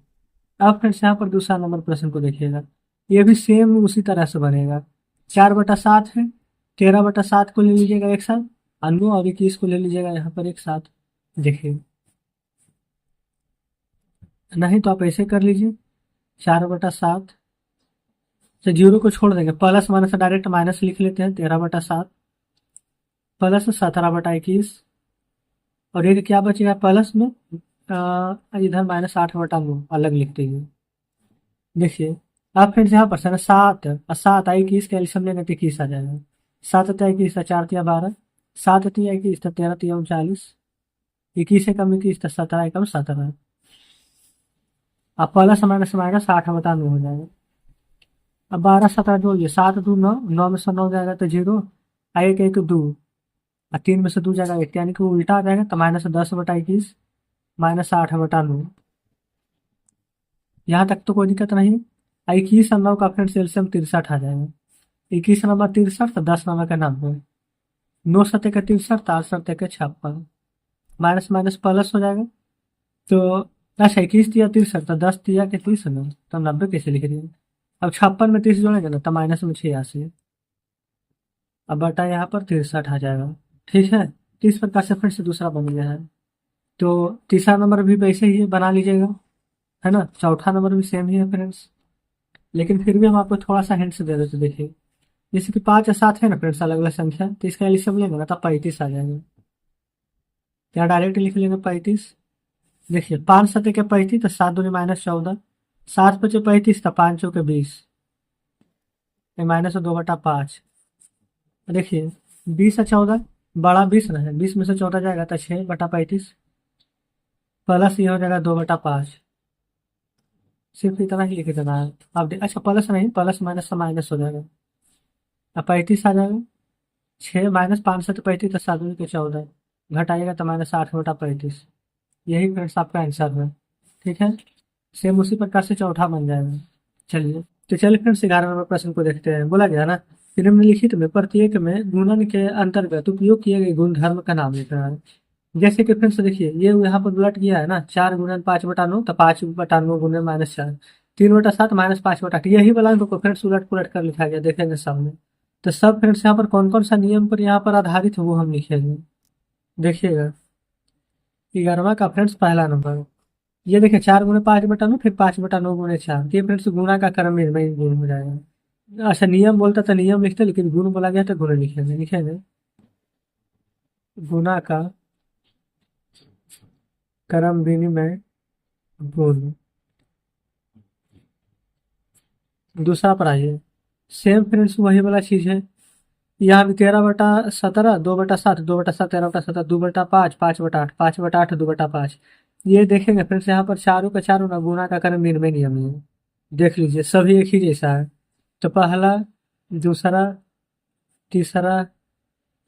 अब फ्रेंड्स यहाँ पर दूसरा नंबर प्रश्न को देखिएगा। ये भी सेम उसी तरह से बनेगा। 4/7 है, 13/7 को ले लीजिएगा एक साथ, 9 और 21 को ले लीजिएगा यहाँ पर एक साथ। देखिए, नहीं तो आप ऐसे कर लीजिए, 4/7 से 0 को छोड़ देंगे, प्लस माइनस से डायरेक्ट माइनस लिख लेते हैं। 13/7 प्लस 17/21, और एक क्या बचेगा प्लस में, इधर -8/9 अलग लिख दीजिए। देखिए अब फिर यहाँ पर से 7 और 7 21 का एल्शियम लेंगे तो 21 आ जाएगा। 7 × 21 तो 4 × 12, 7 × 21 तो 13 × 39, 21 से कम 21 तो 17 कम 17। अब प्लस माइनस 8/9 हो जाएगा। अब 12 17 जोड़िए, 7 2 9, 9 में से 9 जाएगा तो 0, एक एक 2, और 3 में से 2 जाएगा 1, यानी कि वो उल्टा आ जाएगा, तो -10/21 -8/9। यहाँ तक तो कोई दिक्कत नहीं। 21 और 9 का फ्रेंड्स एल्शियम 63 आ जाएगा। 21 नंबर 63 तो 10 नंबर का 90, 9 7 का 63, 8 7 का 56, माइनस माइनस प्लस हो जाएगा। तो अच्छा 21 × 63 तो 10 × 30 ना, तो 90 कैसे लिख दिए। अब 56 में 30 जोड़ेंगे ना, तो माइनस में 86, अब बटा यहाँ पर 63 आ जाएगा। ठीक है, तो इस प्रकार से फिर से दूसरा बन गया है। तो तीसरा नंबर भी वैसे ही बना लीजिएगा, है ना। चौथा नंबर भी सेम ही है फ्रेंड्स, लेकिन फिर भी हम आपको थोड़ा सा हिंट्स दे देते। देखिए जैसे कि 5 और 7 है ना फ्रेंड्स, अलग अलग संख्या, तो इसका एलसीएम लेंगे ना तो 35 आ जाएगा। या डायरेक्ट लिख लेंगे 35। देखिए 5 7 के 35 तो 7 दूनी -14, 7 5 35 तो 5 चौके 20, -2/5। देखिए 20 और 14 बड़ा 20 ना है, 20 में से 14 जाएगा तो 6/35, प्लस ये हो जाएगा 2/5। सिर्फ इतना ही लिख देना है। अब अच्छा प्लस नहीं, प्लस माइनस से माइनस हो जाएगा, अब 35 आ जाएगा। 6 माइनस 5 से तो 35 तो 7 के 14 घटाइएगा तो -8/35। यही फ्रेंड्स आपका आंसर है। ठीक है, सेम उसी प्रकार से चौथा बन जाएगा। चलिए, तो चलिए फ्रेंड्स 11वें प्रश्न को देखते हैं। बोला गया ना कि निम्नलिखित में प्रत्येक में गुणन के अंतर्गत उपयोग किए गए गुणधर्म का नाम लिखना है। जैसे कि फ्रेंड्स देखिए, ये यहाँ पर उलट गया है ना, 4 × 5/9 तो 5/9 गुने -4, 3/7 -5/8, यही वाला इनको फ्रेंड्स उलट पुलट कर लिखा गया, देखेंगे सामने। तो सब फ्रेंड्स यहाँ पर कौन कौन सा नियम पर यहाँ पर आधारित है वो हम लिखेंगे। देखिएगा, 11वां का फ्रेंड्स पहला नंबर, ये देखिए 4 × 5/9 फिर 5/9 गुणे 4, ये फ्रेंड्स गुणा का क्रम निर्णय गुण हो जाएगा। अच्छा, नियम बोलता तो नियम लिखते, लेकिन गुण बोला गया तो गुण लिखेंगे। गुणा का क्रम विनिमय गुण। दूसरा पर आइए, सेम फ्रेंड्स वही वाला चीज है। यहाँ भी 13/17, 2/7, 2/7, 13/17, 2/5, 5/8, 5/8, 2/5। ये देखेंगे फ्रेंड्स, यहाँ पर चारों का चारों ना गुणा का क्रम निर्णय नियम ही है। देख लीजिए, सभी एक ही जैसा है। तो पहला, दूसरा, तीसरा,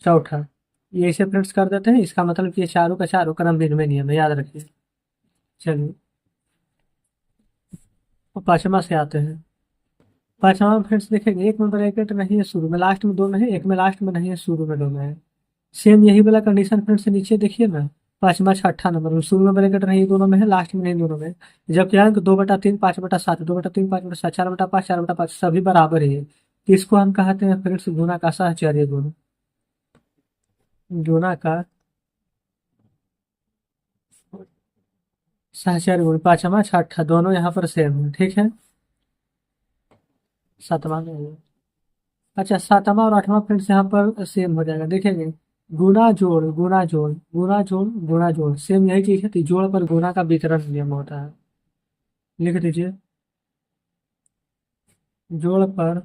चौथा, ये ऐसे फ्रेंड्स कर देते हैं। इसका मतलब कि ये चारों का चारों क्रम निर्णय नियम है, याद रखिए। चलिए, और पांचवा से आते हैं। पांचवा फ्रेंड्स देखेंगे, एक में ब्रैकेट नहीं है शुरू में, लास्ट में दो में है, एक में लास्ट में नहीं है, शुरू में दो में है। सेम यही वाला कंडीशन फ्रेंड्स नीचे देखिए ना, पांचवा छठा नंबर में शुरू में ब्रैकेट नहीं, दोनों में है, लास्ट में नहीं, दोनों में है। जबकि अंक 2/3, 5/7, 2/3, 5/7, 4/5, 4/5 सभी बराबर ही है। तो इसको हम कहते हैं फ्रेंड्स गुणा का साहचर्य गुण। गुणा का साहचर्य गुण, पांचवा छठा दोनों यहाँ पर सेम है। ठीक है, सातवां में है। अच्छा, सातवां और आठवां फ्रेंड्स यहाँ पर सेम हो जाएगा, देखेंगे। गुणा जोड़, गुणा जोड़, गुणा जोड़, गुणा जोड़, सेम यही चीज है। तो जोड़ पर गुणा का वितरण नियम होता है, लिख दीजिए। जोड़ पर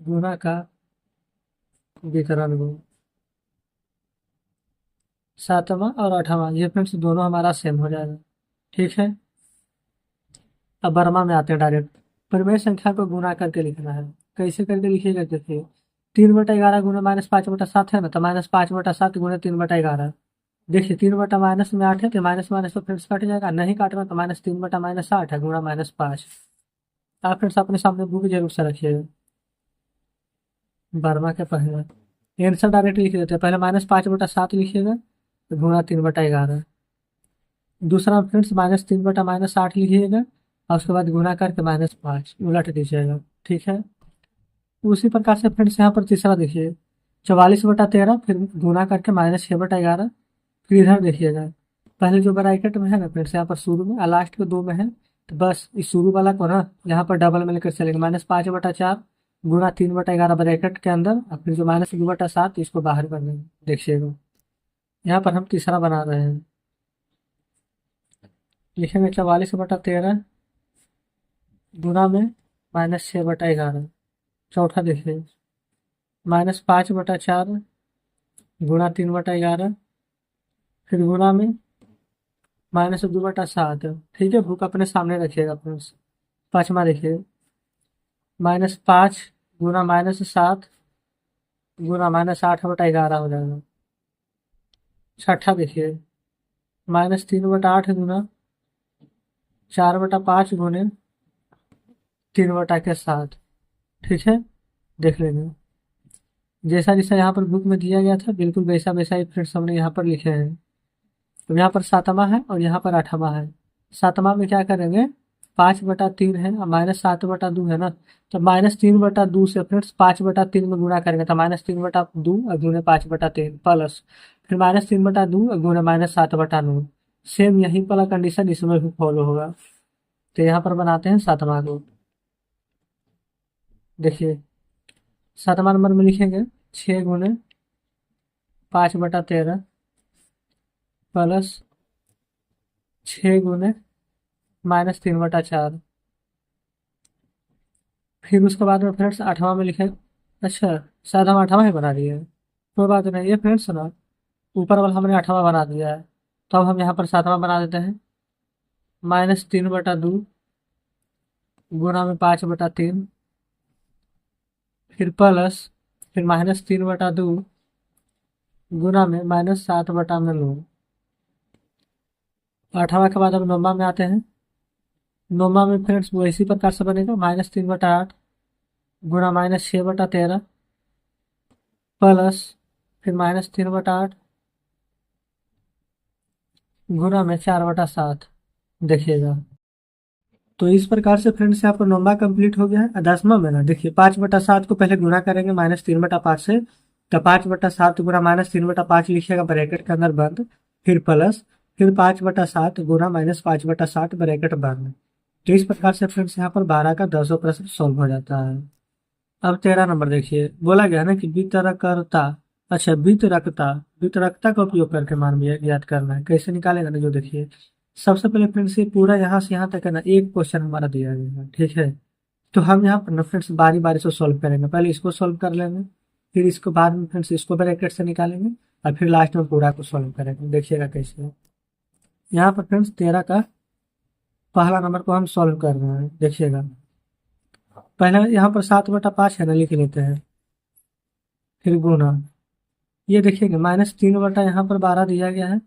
गुणा का वितरण गुण। सातवां और आठवां ये फ्रेंड्स दोनों हमारा सेम हो जाएगा। ठीक है, अब वर्मा में आते हैं डायरेक्ट। परिमेय संख्या को गुणा करके लिखना है। कैसे करके लिखिएगा, देखिए। 3/11 गुणे -5/7 है ना, तो -5/7 गुणे 3/11। देखिए, 3 माइनस में 8 है, तो माइनस माइनस तो फ्रेंड्स कट जाएगा, नहीं काटना तो -3/-8 है गुणा -5। आप फ्रेंड्स अपने सामने बुक जरूर से रखिएगा। वर्मा के पहले आंसर डायरेक्ट लिख देते हैं। पहले -5/7 लिखिएगा, तो गुणा 3/11। दूसरा फ्रेंड्स -3/-8 लिखिएगा, और उसके बाद गुणा करके -5 उलट दीजिएगा। ठीक है, उसी प्रकार से फ्रेंड्स यहाँ पर तीसरा देखिए, 44/13 फिर गुणा करके -6/11। फिर इधर देखिएगा, पहले जो ब्रैकेट में है ना फ्रेंड्स, यहाँ पर शुरू में और लास्ट के दो में है, तो बस इस शुरू वाला को ना यहाँ पर डबल में लेकर चलेंगे। -5/4 गुणा 3/11 ब्रैकेट के अंदर, और फिर जो -2/7 इसको बाहर कर देंगे। देखिएगा, यहाँ पर हम तीसरा बना रहे हैं। लिखेंगे 44/13 गुणा में -6/11। चौथा देखिए, -5/4 गुणा 3/11, फिर गुणा में -2/7। ठीक है, बुक अपने सामने रखिएगा फ्रेंड्स। पांचवा देखिए, -5 गुणा -7 गुणा -8/11 हो जाएगा। छठा देखिए, -3/8 गुणा 4/5 गुणे 3/7। ठीक है, देख लेंगे। जैसा जैसा यहाँ पर बुक में दिया गया था, बिल्कुल वैसा वैसा ही फ्रेंड्स हमने यहाँ पर लिखे हैं। तो यहाँ पर सातवां है और यहाँ पर आठवां है। सातवां में क्या करेंगे, 5/3 है और -7/2 है ना, तो -3/2 से फ्रेंड्स 5/3 में गुणा करेंगे, तो -3/2 और गुणे 5/3 प्लस फिर -3/2 और गुणे -7/9। सेम यही वाला कंडीशन इसमें भी फॉलो होगा। तो यहाँ पर बनाते हैं सातवां को। देखिए, सातवां नंबर में लिखेंगे 6 गुणे 5/13 प्लस 6 गुणे -3/4। फिर उसके बाद में फ्रेंड्स आठवां में लिखे। अच्छा, शायद हम आठवां ही बना दिए हैं। कोई बात नहीं, ये फ्रेंड्स ना ऊपर वाला हमने आठवां बना दिया है, तो अब हम यहाँ पर सातवां बना देते हैं। -3/2 गुणा में 5/3, फिर प्लस, फिर -3/2 गुना में -7/9। 8वां के बाद अब 9वां में आते हैं। 9वां में फ्रेंड्स वो इसी प्रकार से बनेगा, -3/8 गुना -6/13 प्लस, फिर -3/8 गुना में 4/7। देखिएगा, तो इस प्रकार से फ्रेंड्स यहाँ पर 9वां कंप्लीट हो गया है। 10वां में ना देखिए, 5/7 को पहले गुणा करेंगे -3/5 से, तो 5/7 गुना -3/5 लिखिएगा ब्रैकेट के अंदर बंद, फिर प्लस, फिर 5/7 गुना -5/7 ब्रैकेट बंद। तो इस प्रकार से फ्रेंड्स यहाँ पर 12 का 10वां प्रश्न सॉल्व हो जाता है। अब 13 नंबर देखिए, बोला गया ना कि वितरकर्ता, अच्छा वितरकता का उपयोग करके मान याद करना है। कैसे निकालेगा ना, जो देखिए सबसे पहले फ्रेंड्स ये पूरा यहाँ से यहाँ तक है ना, एक क्वेश्चन हमारा दिया गया है, ठीक है। तो हम यहाँ पर ना फ्रेंड्स बारी बारी से सॉल्व करेंगे, पहले इसको सॉल्व कर लेंगे, फिर इसको बाद में फ्रेंड्स इसको ब्रैकेट से निकालेंगे, और फिर लास्ट में पूरा को सॉल्व करेंगे। देखिएगा कैसे। यहाँ पर फ्रेंड्स 13 का पहला नंबर को हम सॉल्व कर रहे हैं। देखिएगा, पहले यहाँ पर 7/5 है ना, लिख लेते हैं, फिर गुना, ये देखिएगा -3 यहाँ पर 12 दिया गया है,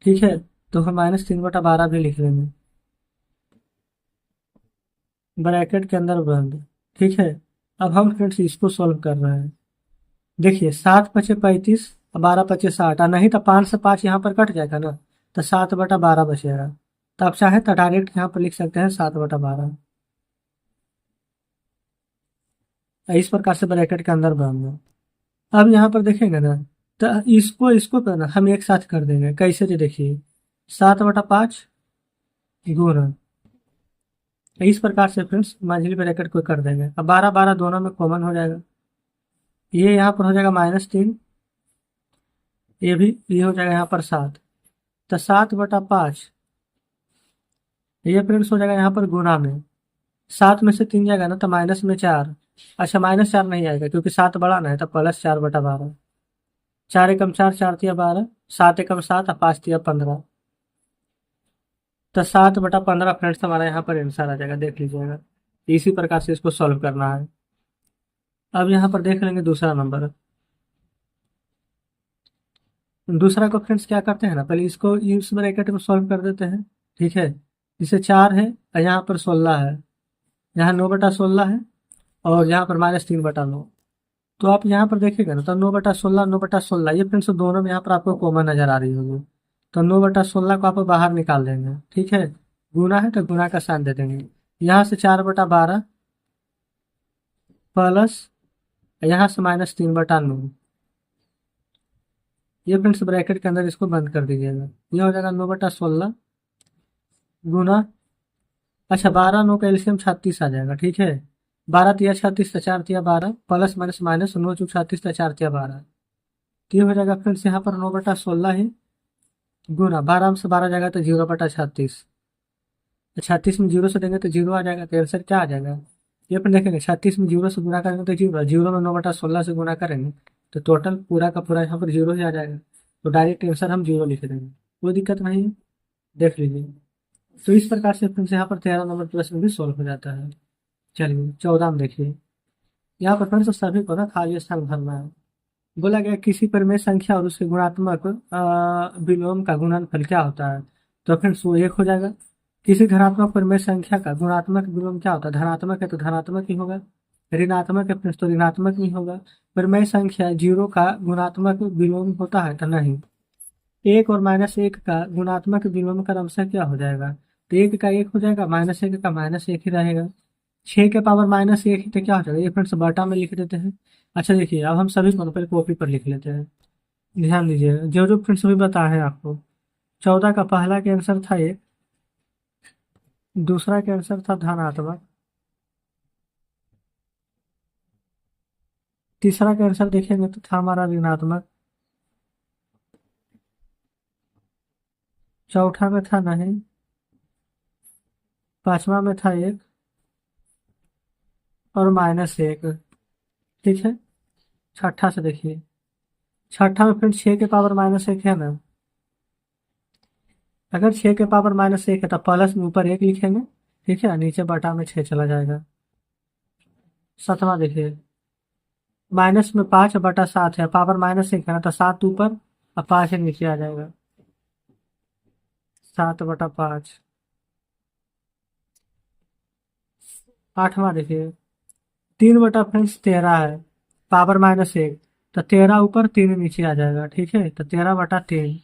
ठीक है। तो हम -3/12 भी लिख लेंगे ब्रैकेट के अंदर बंद, ठीक है। अब हम फ्रेंड्स इसको सॉल्व कर रहे हैं। देखिए 7×5 = 35, 12×5 = 60, और नहीं तो 5 से 5 यहाँ पर कट जाएगा ना, तो 7/12 बचेगा। तो आप चाहे तो डायरेक्ट यहाँ पर लिख सकते हैं 7/12। इस प्रकार से ब्रैकेट के अंदर बंद। अब यहाँ पर देखेंगे ना, तो इसको इसको करना हम एक साथ कर देंगे। कैसे, तो देखिए 7/5 गुना, इस प्रकार से फ्रेंड्स मंझली ब्रैकेट को कर देंगे। अब 12 दोनों में कॉमन हो जाएगा, ये यहाँ पर हो जाएगा -3, ये हो जाएगा यहाँ पर 7, तो 7/5, ये फ्रेंड्स हो जाएगा यहाँ पर गुना में, 7 में से 3 जाएगा ना, तो -4। अच्छा -4 नहीं आएगा क्योंकि 7 बड़ा ना है, तो +4/12। 4 एकम 4, 4 तिया 12, 7 एकम 7 और 5 तिया 15, तो 7/15 फ्रेंड्स हमारा यहाँ पर आंसर आ जाएगा। देख लीजिएगा, इसी प्रकार से इसको सॉल्व करना है। अब यहाँ पर देख लेंगे दूसरा नंबर। दूसरा को फ्रेंड्स क्या करते हैं ना, पहले इसको इस ब्रैकेट में सॉल्व कर देते हैं, ठीक है। इसे 4 है और यहाँ पर 16 है, यहाँ 9/16 है, और यहाँ पर -3/9। तो आप यहाँ पर देखिएगा ना, तो 9/16, 9/16, ये फ्रेंड्स दोनों में यहाँ पर आपको कॉमन नजर आ रही होगी, तो 9/16 को आप बाहर निकाल देंगे, ठीक है। गुना है तो गुना का साइन दे देंगे, यहाँ से 4/12 प्लस, यहाँ से -3/9। ये फ्रेंड्स ब्रैकेट के अंदर इसको बंद कर दीजिएगा, ये हो जाएगा 9/16 गुना, अच्छा 12 9 का एलसीएम 36 आ जाएगा, ठीक है। 12 तिया 36, तो 4 तिया 12, प्लस माइनस माइनस 9 चूक 36, तो 4 तिया 12। तो ये हो जाएगा फ्रेंड्स यहाँ पर 9/16 है गुना 12 में से 12 जाएगा तो 0/36, 36 में 0 से देंगे तो 0 आ जाएगा, तो आंसर क्या आ जाएगा। ये अपन देखेंगे 36 में 0 से गुना करेंगे तो 0, 0 में 9/16 से गुना करेंगे तो टोटल पूरा का पूरा यहाँ पर 0 ही आ जाएगा, तो डायरेक्ट आंसर हम 0 लिख देंगे, कोई दिक्कत नहीं है। देख लीजिए, तो इस प्रकार से फ्रेंड्स यहाँ पर 13 नंबर प्रश्न भी सॉल्व हो जाता है। चलिए 14 में देखिए, यहाँ पर फ्रेंड्स सभी को ना खाली स्थान भरना है। बोला गया किसी परिमेय संख्या और उसके गुणात्मक विलोम का गुणनफल क्या होता है, तो फ्रेंड्स वो 1 हो जाएगा। किसी धनात्मक परिमेय संख्या का गुणात्मक विलोम क्या होता है, धनात्मक है तो धनात्मक ही होगा, ऋणात्मक है फ्रेंड्स तो ऋणात्मक ही होगा। परिमेय संख्या 0 का गुणात्मक विलोम होता है तो नहीं। 1 और -1 का गुणात्मक विलोम का क्रमशः क्या हो जाएगा, तो 1 का 1 हो जाएगा, -1 का -1 ही रहेगा। 6 के पावर -1 ही तो क्या हो जाएगा, ये फ्रेंड्स बटा में लिख देते हैं। अच्छा देखिए, अब हम सभी को पहले कॉपी पर लिख लेते हैं, ध्यान दीजिए जो जो फ्रेंड्स अभी बताए हैं आपको। 14 का पहला के आंसर था 1, दूसरा के आंसर था धनात्मक, तीसरा का आंसर देखेंगे तो था हमारा ऋणात्मक, चौथा में था नहीं, पांचवा में था 1 और -1, ठीक है। छठा से देखिए, छठा में फ्रेंड्स 6 के पावर -1 है ना, अगर 6 के पावर -1 है तो प्लस में ऊपर 1 लिखेंगे, ठीक है, नीचे बटा में 6 चला जाएगा। 7वां देखिए, माइनस में 5/7 है, पावर -1 है ना, तो 7 ऊपर और 5 नीचे आ जाएगा। 7/5। आठवां देखिए, 3/13 है, पावर -1, तो 13 ऊपर 3 नीचे आ जाएगा। ठीक है, तो 13/3।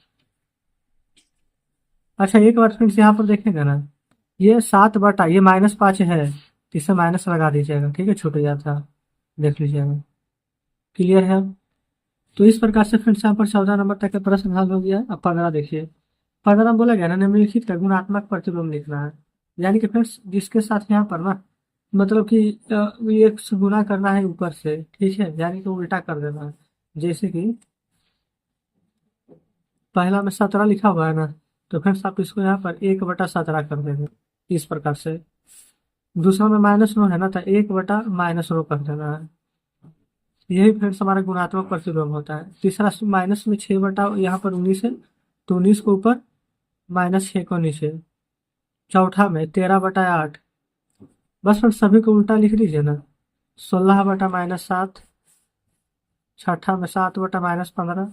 अच्छा एक बार फ्रेंड्स यहाँ पर देखेंगे ना, ये 7 बटा, ये -5 है, तो इसे माइनस लगा दीजिएगा। ठीक है, छूट जाता, देख लीजिएगा। क्लियर है अब? तो इस प्रकार से फ्रेंड्स यहाँ पर 14 नंबर तक का प्रश्न हल हो गया है। अब 15 देखिए। 15 में बोला गया ना, निम्नलिखित का गुणात्मक प्रतिलोम लिखना है। यानी कि फ्रेंड्स जिसके साथ यहाँ पर ना, मतलब कि एक से गुना करना है ऊपर से। ठीक है, यानी कि उल्टा कर देना है। जैसे कि पहला में 17 लिखा हुआ है ना, तो फ्रेंड्स आप इसको यहाँ पर 1/17 कर देंगे, इस प्रकार से। दूसरा में -9 है ना, तो 1/-9 कर देना है। यही फ्रेंड्स हमारा गुणात्मक प्रतिलोम होता है। तीसरा माइनस में 6 बटा यहाँ पर 19 है, तो 19 को ऊपर, -6 को नीचे। चौथा में 13/8। बस फिर सभी को उल्टा लिख दीजिए ना। 16/-7। छठा में 7/-15।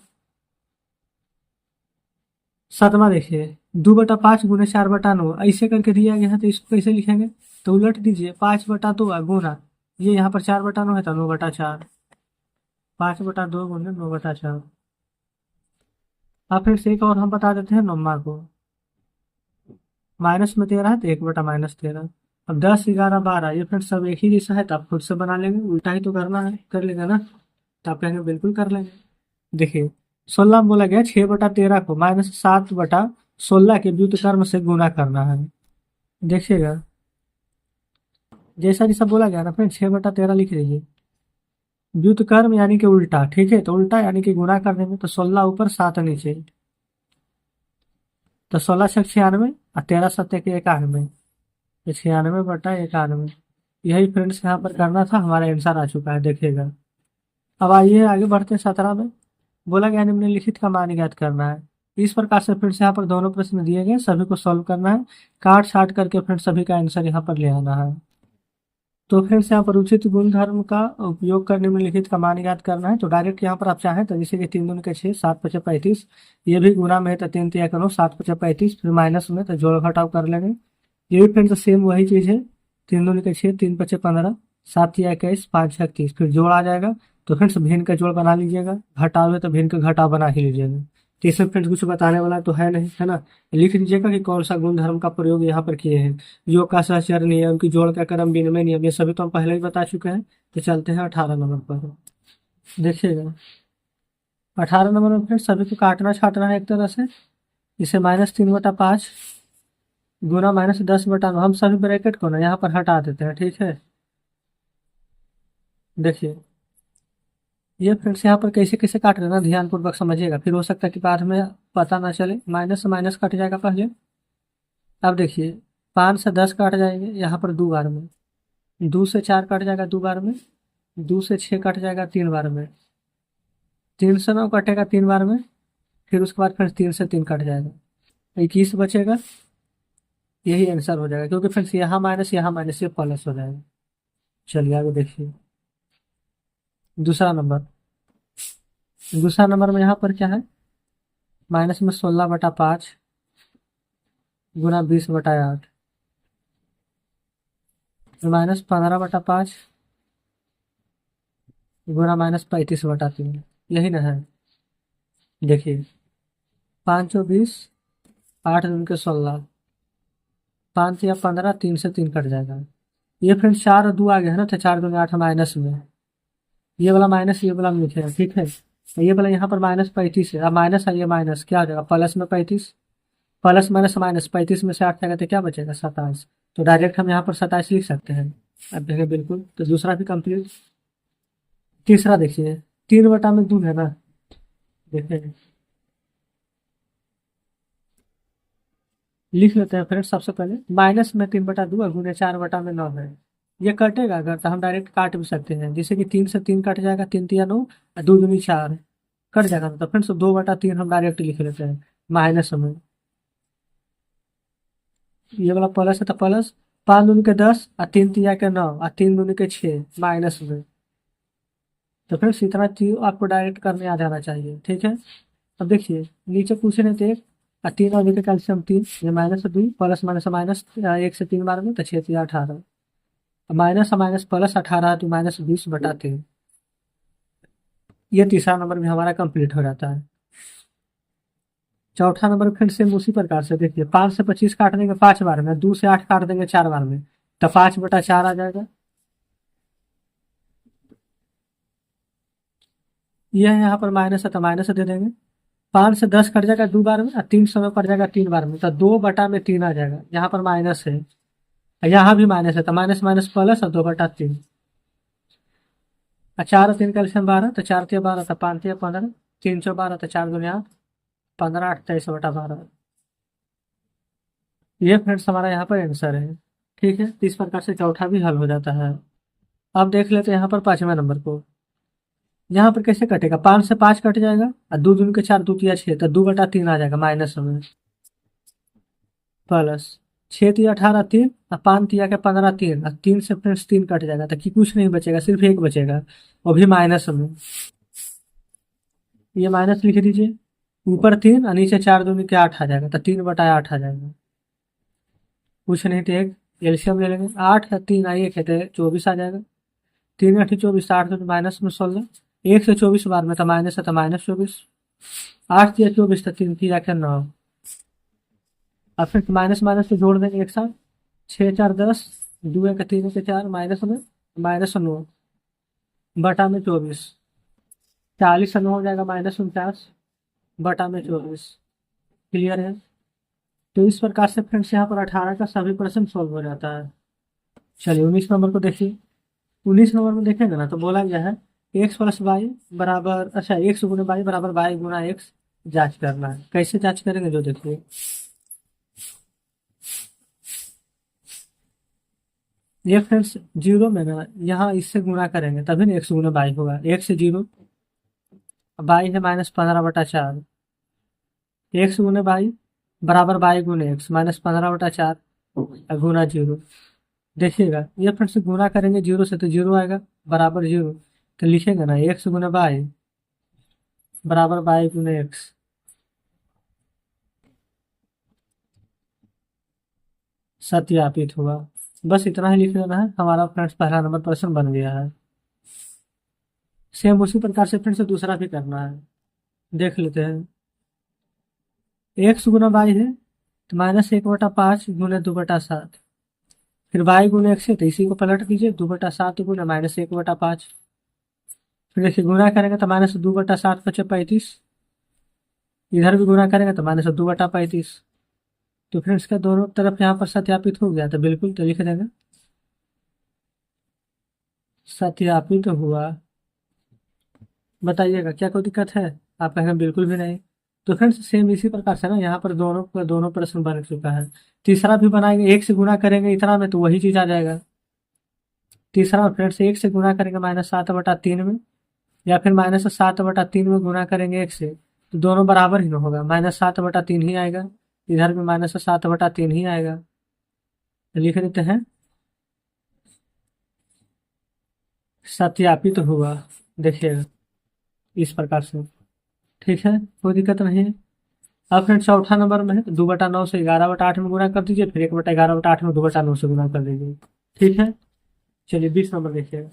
सातवां देखिए, 2/5 गुने 4/9, ऐसे करके दिया गया है, तो इसको कैसे लिखेंगे? तो उलट दीजिए, 5/2 गुना, ये यहाँ पर 4/9 है, तो 9/4। 5/2 गुने 9/4। अब फिर से एक और हम बता देते हैं नम्मा को। माइनस में 13 है, तो 1/-13। अब 10, 11, 12, ये फ्रेंड्स सब एक ही जैसा है, तो आप खुद से बना लेंगे। उल्टा ही तो करना है, कर लेंगे ना, तो आप कहेंगे बिल्कुल कर लेंगे। देखिए, 16 में बोला गया 6/13 को -7/16 के व्युत्क्रम से गुना करना है। देखिएगा, जैसा जैसा बोला गया ना फ्रेंड, 6/13 लिख लीजिए। व्युत्क्रम यानी कि उल्टा। ठीक है, तो उल्टा यानी कि गुना कर देंगे, तो 16 ऊपर 7 नीचे, तो 16×6 = 96 और 13×7 = 91, तो 96/91। यही फ्रेंड्स यहाँ पर करना था, हमारा आंसर आ चुका है, देखिएगा। अब आइए आगे बढ़ते हैं। 17 में बोला गया निम्नलिखित का मान ज्ञात करना है। इस प्रकार से फ्रेंड्स यहाँ पर दोनों प्रश्न दिए गए, सभी को सॉल्व करना है। काट छाट करके फ्रेंड्स सभी का आंसर यहाँ पर ले आना है। तो फ्रेंड्स यहाँ पर उचित गुणधर्म का उपयोग कर निम्नलिखित का मान ज्ञात करना है। तो डायरेक्ट यहाँ पर आप चाहें तो जैसे कि 3 दूनी के 6, 7×5 = 35, ये भी गुना में है, तो 3×3 = 7×35, फिर माइनस में तो जोड़ घटाव कर लेंगे। ये भी फ्रेंड्स सेम वही चीज है। 3 दूनी के 6, 3×5 = 15, 7×3 = 21, 5×6 = 30, फिर जोड़ आ जाएगा। तो फ्रेंड्स भिन्न का जोड़ बना लीजिएगा, घटाव है तो भिन्न का घटाव बना ही लीजिएगा। तो इसमें फ्रेंड्स कुछ बताने वाला तो है नहीं, है ना। लिख लीजिएगा कि कौन सा गुणधर्म का प्रयोग यहाँ पर किए हैं। योग का सहचर्य नियम, की जोड़ का क्रम, विनिमय नियम, ये सभी तो हम पहले ही बता चुके हैं। तो चलते हैं 18 नंबर पर। देखिएगा, 18 नंबर में फ्रेंड्स सभी को काटना छाटना है एक तरह से। इसे -3/5 गुना -10/9, हम सभी ब्रैकेट को ना यहाँ पर हटा देते हैं। ठीक है, देखिए ये फ्रेंड्स यहाँ पर कैसे कैसे काट लेना, ध्यानपूर्वक समझिएगा, फिर हो सकता है कि बाद में पता ना चले। माइनस से माइनस कट जाएगा पहले। अब देखिए, 5 से 10 कट जाएंगे यहाँ पर 2 बार में। 2 से 4 कट जाएगा 2 बार में। 2 से 6 कट जाएगा 3 बार में। 3 से 9 कटेगा 3 बार में। फिर उसके बाद फिर 3 से 3 कट जाएगा, 21 बचेगा। यही आंसर हो जाएगा, क्योंकि फ्रेंड्स यहाँ माइनस, ये प्लस हो जाएगा। चलिए आगे देखिए। दूसरा नंबर, दूसरा नंबर में यहाँ पर क्या है, माइनस में 16/5 गुना 20/8, -15/5 गुना -35/3। यही ना है। देखिए, 5×20, 8×2 = 16, 5×या 15, 3 से 3 कट जाएगा। ये फ्रेंड्स 4 और 2 आ गया है ना, तो 4×2 = 8 माइनस में। ये वाला माइनस, ये वाला लिखे है। ठीक है, तो ये वाला यहाँ पर -35 है, अब माइनस है, ये माइनस क्या हो जाएगा, प्लस में 35। प्लस माइनस माइनस, 35 में से 8 जाएगा तो क्या बचेगा, 27। तो डायरेक्ट हम यहाँ पर 27 लिख सकते हैं। अब देखें बिल्कुल, तो दूसरा भी कंप्लीट। तीसरा देखिए, 3/2 है ना। देखिए, लिख लेते हैं फ्रेंड्स। सबसे पहले माइनस में 3/2 और गुने 4/9 है। ये कटेगा अगर, तो हम डायरेक्ट काट भी सकते हैं, जैसे कि 3 से 3 कट जाएगा, 3×3 = 9 और 2×2 = 4 कट जाएगा। तो फ्रेंड्स 2/3 हम डायरेक्ट लिख लेते हैं माइनस में। ये वाला प्लस है तो प्लस, 5×2 = 10 और 3×3 = 9 और 3×2 = 6 माइनस में। तो फिर इतना चीज आपको डायरेक्ट करने आ जाना चाहिए, ठीक है। अब देखिए नीचे पूछे नहीं थे, 3 और का कैल्शियम 3, ये माइनस 2 प्लस माइनस माइनस 1 से 3 बार में तो 6 3 18, माइनस माइनस प्लस 18 तो -20/3। ये तीसरा नंबर भी हमारा कंप्लीट हो जाता है। चौथा नंबर फिर से उसी प्रकार से देखिए, 5 से 25 काट देंगे 5 बार में, 2 से 8 काट देंगे 4 बार में, तो 5/4 आ जाएगा। ये है यहाँ पर माइनस है तो माइनस दे देंगे। 5 से 10 कट जाएगा 2 बार में और 3 समय कट जाएगा 3 बार में, तो 2/3 आ जाएगा। यहाँ पर माइनस है, यहाँ भी माइनस है तो माइनस माइनस प्लस और 2/3। और 4 और 3 कैल्शियम 12, तो 4 तिया 12 तो 5 तिया 15, 3 चौ 12 तो 4 दूनी 8, 15 8 23/12। ये फ्रेंड्स हमारा यहाँ पर आंसर है, ठीक है। तो इस प्रकार से चौथा भी हल हो जाता है। अब देख लेते हैं यहाँ पर 5वें नंबर को। यहाँ पर कैसे कटेगा, 5 से 5 कट जाएगा और 2 दूनी के 4 2 तिया 6, तो 2/3 आ जाएगा माइनस में, प्लस 6 तिया 18 3 और 5 तिया के 15 3, और 3 से फ्रेंड्स 3 कट जाएगा तो कि कुछ नहीं बचेगा, सिर्फ 1 बचेगा, वो भी माइनस में। ये माइनस लिख दीजिए, ऊपर 3 और नीचे 4 दूनी के 8 आ जाएगा, तो 3/8 आ जाएगा। कुछ नहीं तो एक एलसीएम ले लेंगे, 8 है 3 आई 1 है तो 24 आ जाएगा। 3 8 24, 8 तो माइनस में 16, 1 से 24 बार में तो माइनस है तो -24, 8 तिया 24 तो 3 तिया के 9, और फिर माइनस माइनस से जोड़ देंगे एक साथ, 6 4 10, 2 1 3 1 4 माइनस में -9/24, 40 से 9 हो जाएगा -49/24। क्लियर है। तो इस प्रकार से फ्रेंड्स यहाँ पर 18 का सभी प्रश्न सोल्व हो जाता है। चलिए 19 नंबर को देखिए। 19 नंबर में देखेंगे ना तो बोला गया है एक्स प्लस वाई बराबर, अच्छा एक्स गुना वाई बराबर वाई गुना एक्स जांच करना है। कैसे जांच करेंगे जो देखिए, ये फ्रेंड्स जीरो में ना यहाँ इससे गुना करेंगे तभी ना एक्स गुना वाई होगा। एक्स से जीरो, वाई है -15/4, एक्स गुना वाई बराबर वाई गुना एक्स -15/4 गुना जीरो। देखिएगा ये फिर से गुना करेंगे जीरो से तो जीरो आएगा, बराबर जीरो, तो लिखेंगे ना एक्स गुना वाई बराबर वाई गुना एक्स। सत्यापित हुआ। बस इतना ही लिख लेना है, हमारा फ्रेंड्स पहला नंबर प्रश्न बन गया है। सेम उसी प्रकार से फिर से दूसरा भी करना है, देख लेते हैं। एक्स गुना वाई है तो -1/5 गुना 2/7, फिर वाई गुना एक्स है तो इसी को पलट दीजिए, 2/7 गुना -1/5। फिर देखिए गुना करेंगे तो -2/7 बचे 35, इधर भी गुना करेंगे तो -2/35। तो फिर इसका दोनों तरफ यहाँ पर सत्यापित हो गया तो बिल्कुल तो लिख देंगे सत्यापित हुआ। बताइएगा क्या कोई दिक्कत है, आप कहेंगे बिल्कुल भी नहीं। तो फ्रेंड्स सेम इसी प्रकार से ना यहाँ पर दोनों प्रश्न बन चुका है। तीसरा भी बनाएंगे, एक से गुना करेंगे इतना में तो वही चीज आ जाएगा। तीसरा फ्रेंड्स एक से गुना करेंगे -7/3 में, या फिर -7/3 में गुना करेंगे एक से, तो दोनों बराबर ही ना होगा, -7/3 ही आएगा, इधर भी -7/3 ही आएगा। तो लिख देते हैं सत्यापित हुआ। देखिएगा इस प्रकार से, ठीक है, कोई दिक्कत नहीं है। अब फ्रेंड चौथा नंबर में है तो 2/9 से 11/8 में गुना कर दीजिए, फिर 1/11/8 में 2/9 से गुना कर दीजिए, ठीक है। चलिए 20 नंबर देखिएगा।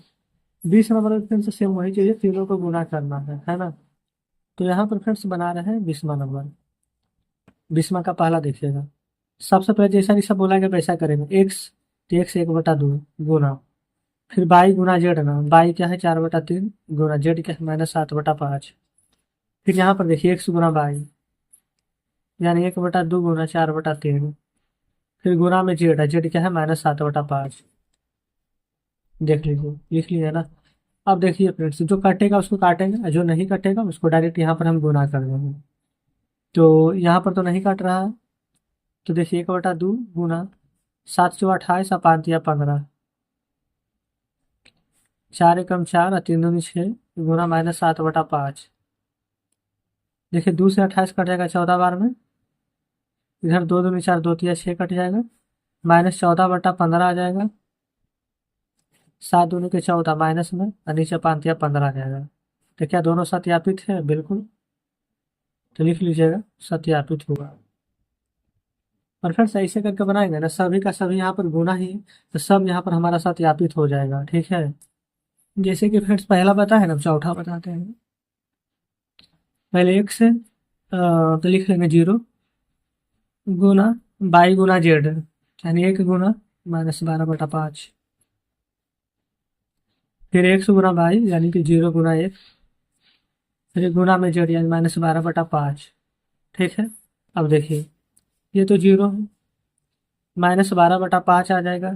20 नंबर में फ्रेंड्स सेम वही चीज है, तीनों को गुना करना है ना। तो यहाँ पर फ्रेंड्स बना रहे हैं 20वां नंबर। 20वां का पहला देखिएगा। सबसे पहले जैसा जैसा बोला गया वैसा करेंगे, एक्स तो एक्स 1/2 गुना, फिर बाई गुना जेड ना, बाई क्या है 4/3 गुना जेड क्या है -7/5। फिर यहाँ पर देखिए एक्स गुना बाई यानी 1/2 गुना 4/3, फिर गुना में जेड है, जेड क्या है -7/5। देख लीजिए, लिख लीजिए ना। अब देखिए फ्रेंड्स जो कटेगा उसको काटेंगे और जो नहीं कटेगा उसको डायरेक्ट यहाँ पर हम गुना कर देंगे। तो यहाँ पर तो नहीं कट रहा है, तो देखिए 1/2 गुना 7 चौ 28 और 5 दिया 15, 4 एकम 4 और 3 दूनी 6 गुना -7/5। देखिए 2 से 28 कट जाएगा 14 बार में, इधर 2 दूनी 4 2 तिया 6 कट जाएगा, -14/15 आ जाएगा। 7 दूनी के 14 माइनस में और नीचे 5 या 15 आ जाएगा। तो क्या दोनों सत्यापित है? बिल्कुल। तो लिख लीजिएगा सत्यापित हुआ। और फिर से ऐसे करके बनाएंगे ना, सभी का सभी यहाँ पर गुना ही है, तो सब यहाँ पर हमारा सत्यापित हो जाएगा। ठीक है, जैसे कि फ्रेंड्स पहला पता है ना, चौथा बताते हैं। पहले एक से तो लिख लेंगे 0 गुना बाई गुना जेड, यानी 1 गुना -12/5। फिर एक्स गुना बाई यानी कि 0 गुना 1, फिर गुना में जेड यानी -12/5। ठीक है, अब देखिए ये तो 0 है, -12/5 आ जाएगा।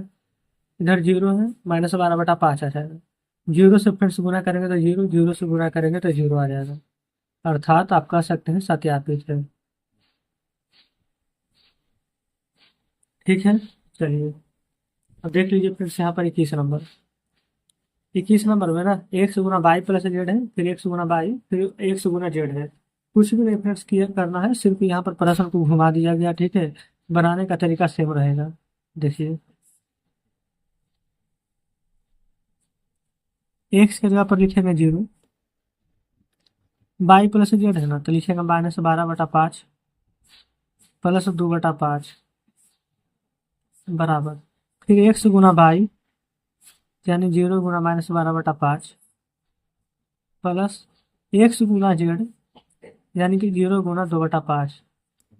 इधर 0 है, -12/5 आ जाएगा। 0 से फिर से गुना करेंगे तो 0, 0 से गुना करेंगे तो 0 आ जाएगा। अर्थात आप कह सकते हैं सत्यापित है। ठीक है, चलिए अब देख लीजिए फिर से यहाँ पर 21 नंबर। 21 नंबर में ना x Guna by plus Z है, फिर एक्स गुना बाई, फिर एक्स गुना जेड है। कुछ भी रेफरेंस क्लियर करना है, सिर्फ यहाँ पर प्रश्न को घुमा दिया गया। ठीक है, बनाने का तरीका सेम रहेगा। देखिए एक्स की जगह पर लिखेंगे 0, बाई प्लस जेड है ना, तो लिखेंगे -12/5 प्लस 2/5 बराबर। फिर एक्स गुना बाई यानी 0 गुना -12/5 प्लस एक्स गुना जेड यानी कि 0 गुना 2/5।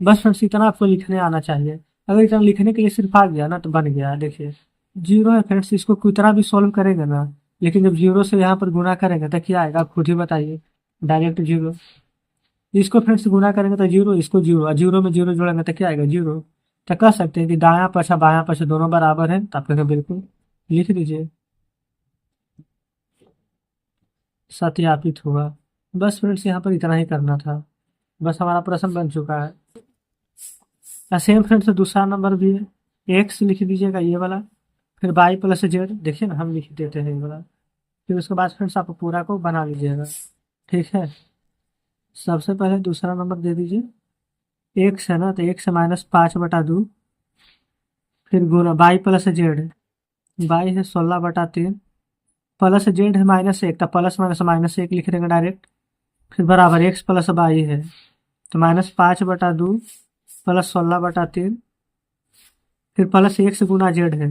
बस फ्रेंड्स इतना आपको लिखने आना चाहिए। अगर इतना लिखने के लिए सिर्फ आ गया ना तो बन गया। देखिए 0 है फ्रेंड्स, इसको कितना भी सॉल्व करेंगे ना, लेकिन जब 0 से यहाँ पर गुना करेंगे तो क्या आएगा, आप खुद ही बताइए। डायरेक्ट 0। इसको फ्रेंड्स गुना करेंगे तो 0, इसको 0 और 0 में 0 जोड़ेंगे तो क्या आएगा, 0। तो कह सकते हैं कि दायां पक्ष बायां पक्ष दोनों बराबर है, तो आप कहेंगे बिल्कुल। लिख दीजिए सत्यापित हुआ। बस फ्रेंड्स यहाँ पर इतना ही करना था, बस हमारा प्रश्न बन चुका है। सेम फ्रेंड्स दूसरा नंबर भी है, एक्स लिख दीजिएगा ये वाला, फिर बाई प्लस जेड, देखिए ना हम लिख देते हैं ये वाला। फिर उसके बाद फ्रेंड्स आप पूरा को बना लीजिएगा। ठीक है, सबसे पहले दूसरा नंबर दे दीजिए। एक्स है ना, तो एक्स -5/2, फिर गुना बाई प्लस जेड, बाई है 16/3 प्लस जेड है -1, तो प्लस माइनस -1 लिख देंगे डायरेक्ट। फिर बराबर एक्स प्लस बाई है, तो -5/2 प्लस 16/3, फिर प्लस एक्स गुना जेड है,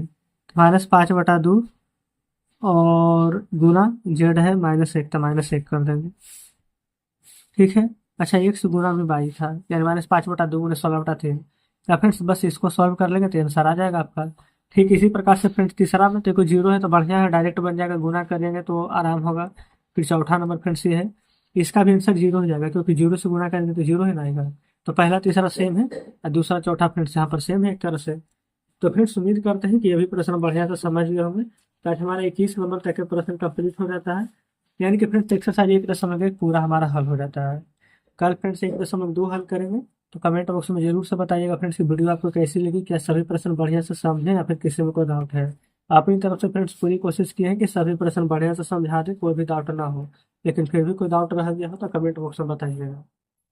-5/2 और गुना जेड है -1, तो -1 कर देंगे। ठीक है, अच्छा एक्स गुना में बाई था यानी -5/2 गुना 16/3। या फ्रेंड्स बस इसको सॉल्व कर लेंगे तो आंसर आ जाएगा आपका। ठीक इसी प्रकार से फ्रेंड्स तीसरा में देखो 0 है तो बढ़िया है, डायरेक्ट बन जाएगा, गुना करेंगे तो आराम होगा। फिर चौथा नंबर फ्रेंड्स ये है, इसका भी आंसर 0 हो जाएगा, क्योंकि 0 से गुना करेंगे तो 0 ही ना आएगा। तो पहला तीसरा सेम है और दूसरा चौथा फ्रेंड्स यहाँ पर सेम है एक तरह से। तो फ्रेंड्स उम्मीद करते हैं कि ये भी प्रश्न बढ़िया से समझ गए होंगे, ताकि हमारा 21 नंबर तक के प्रश्न कंप्लीट हो जाता है। यानी कि फ्रेंड्स एक्सरसाइज 1.1 पूरा हमारा हल हो जाता है। कल फ्रेंड्स 1.2 हल करेंगे। तो कमेंट बॉक्स में जरूर से बताइएगा फ्रेंड्स की वीडियो आपको कैसी लगी, क्या सभी प्रश्न बढ़िया से समझे या फिर किसी में कोई डाउट है। अपनी तरफ से फ्रेंड्स पूरी कोशिश की है कि सभी प्रश्न बढ़िया से समझा दे, कोई भी डाउट ना हो। लेकिन फिर भी कोई डाउट रह गया हो तो कमेंट बॉक्स में बताइएगा।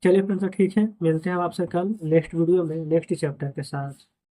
चलिए फ्रेंड्स, ठीक है, मिलते हैं आपसे कल नेक्स्ट वीडियो में नेक्स्ट चैप्टर के साथ।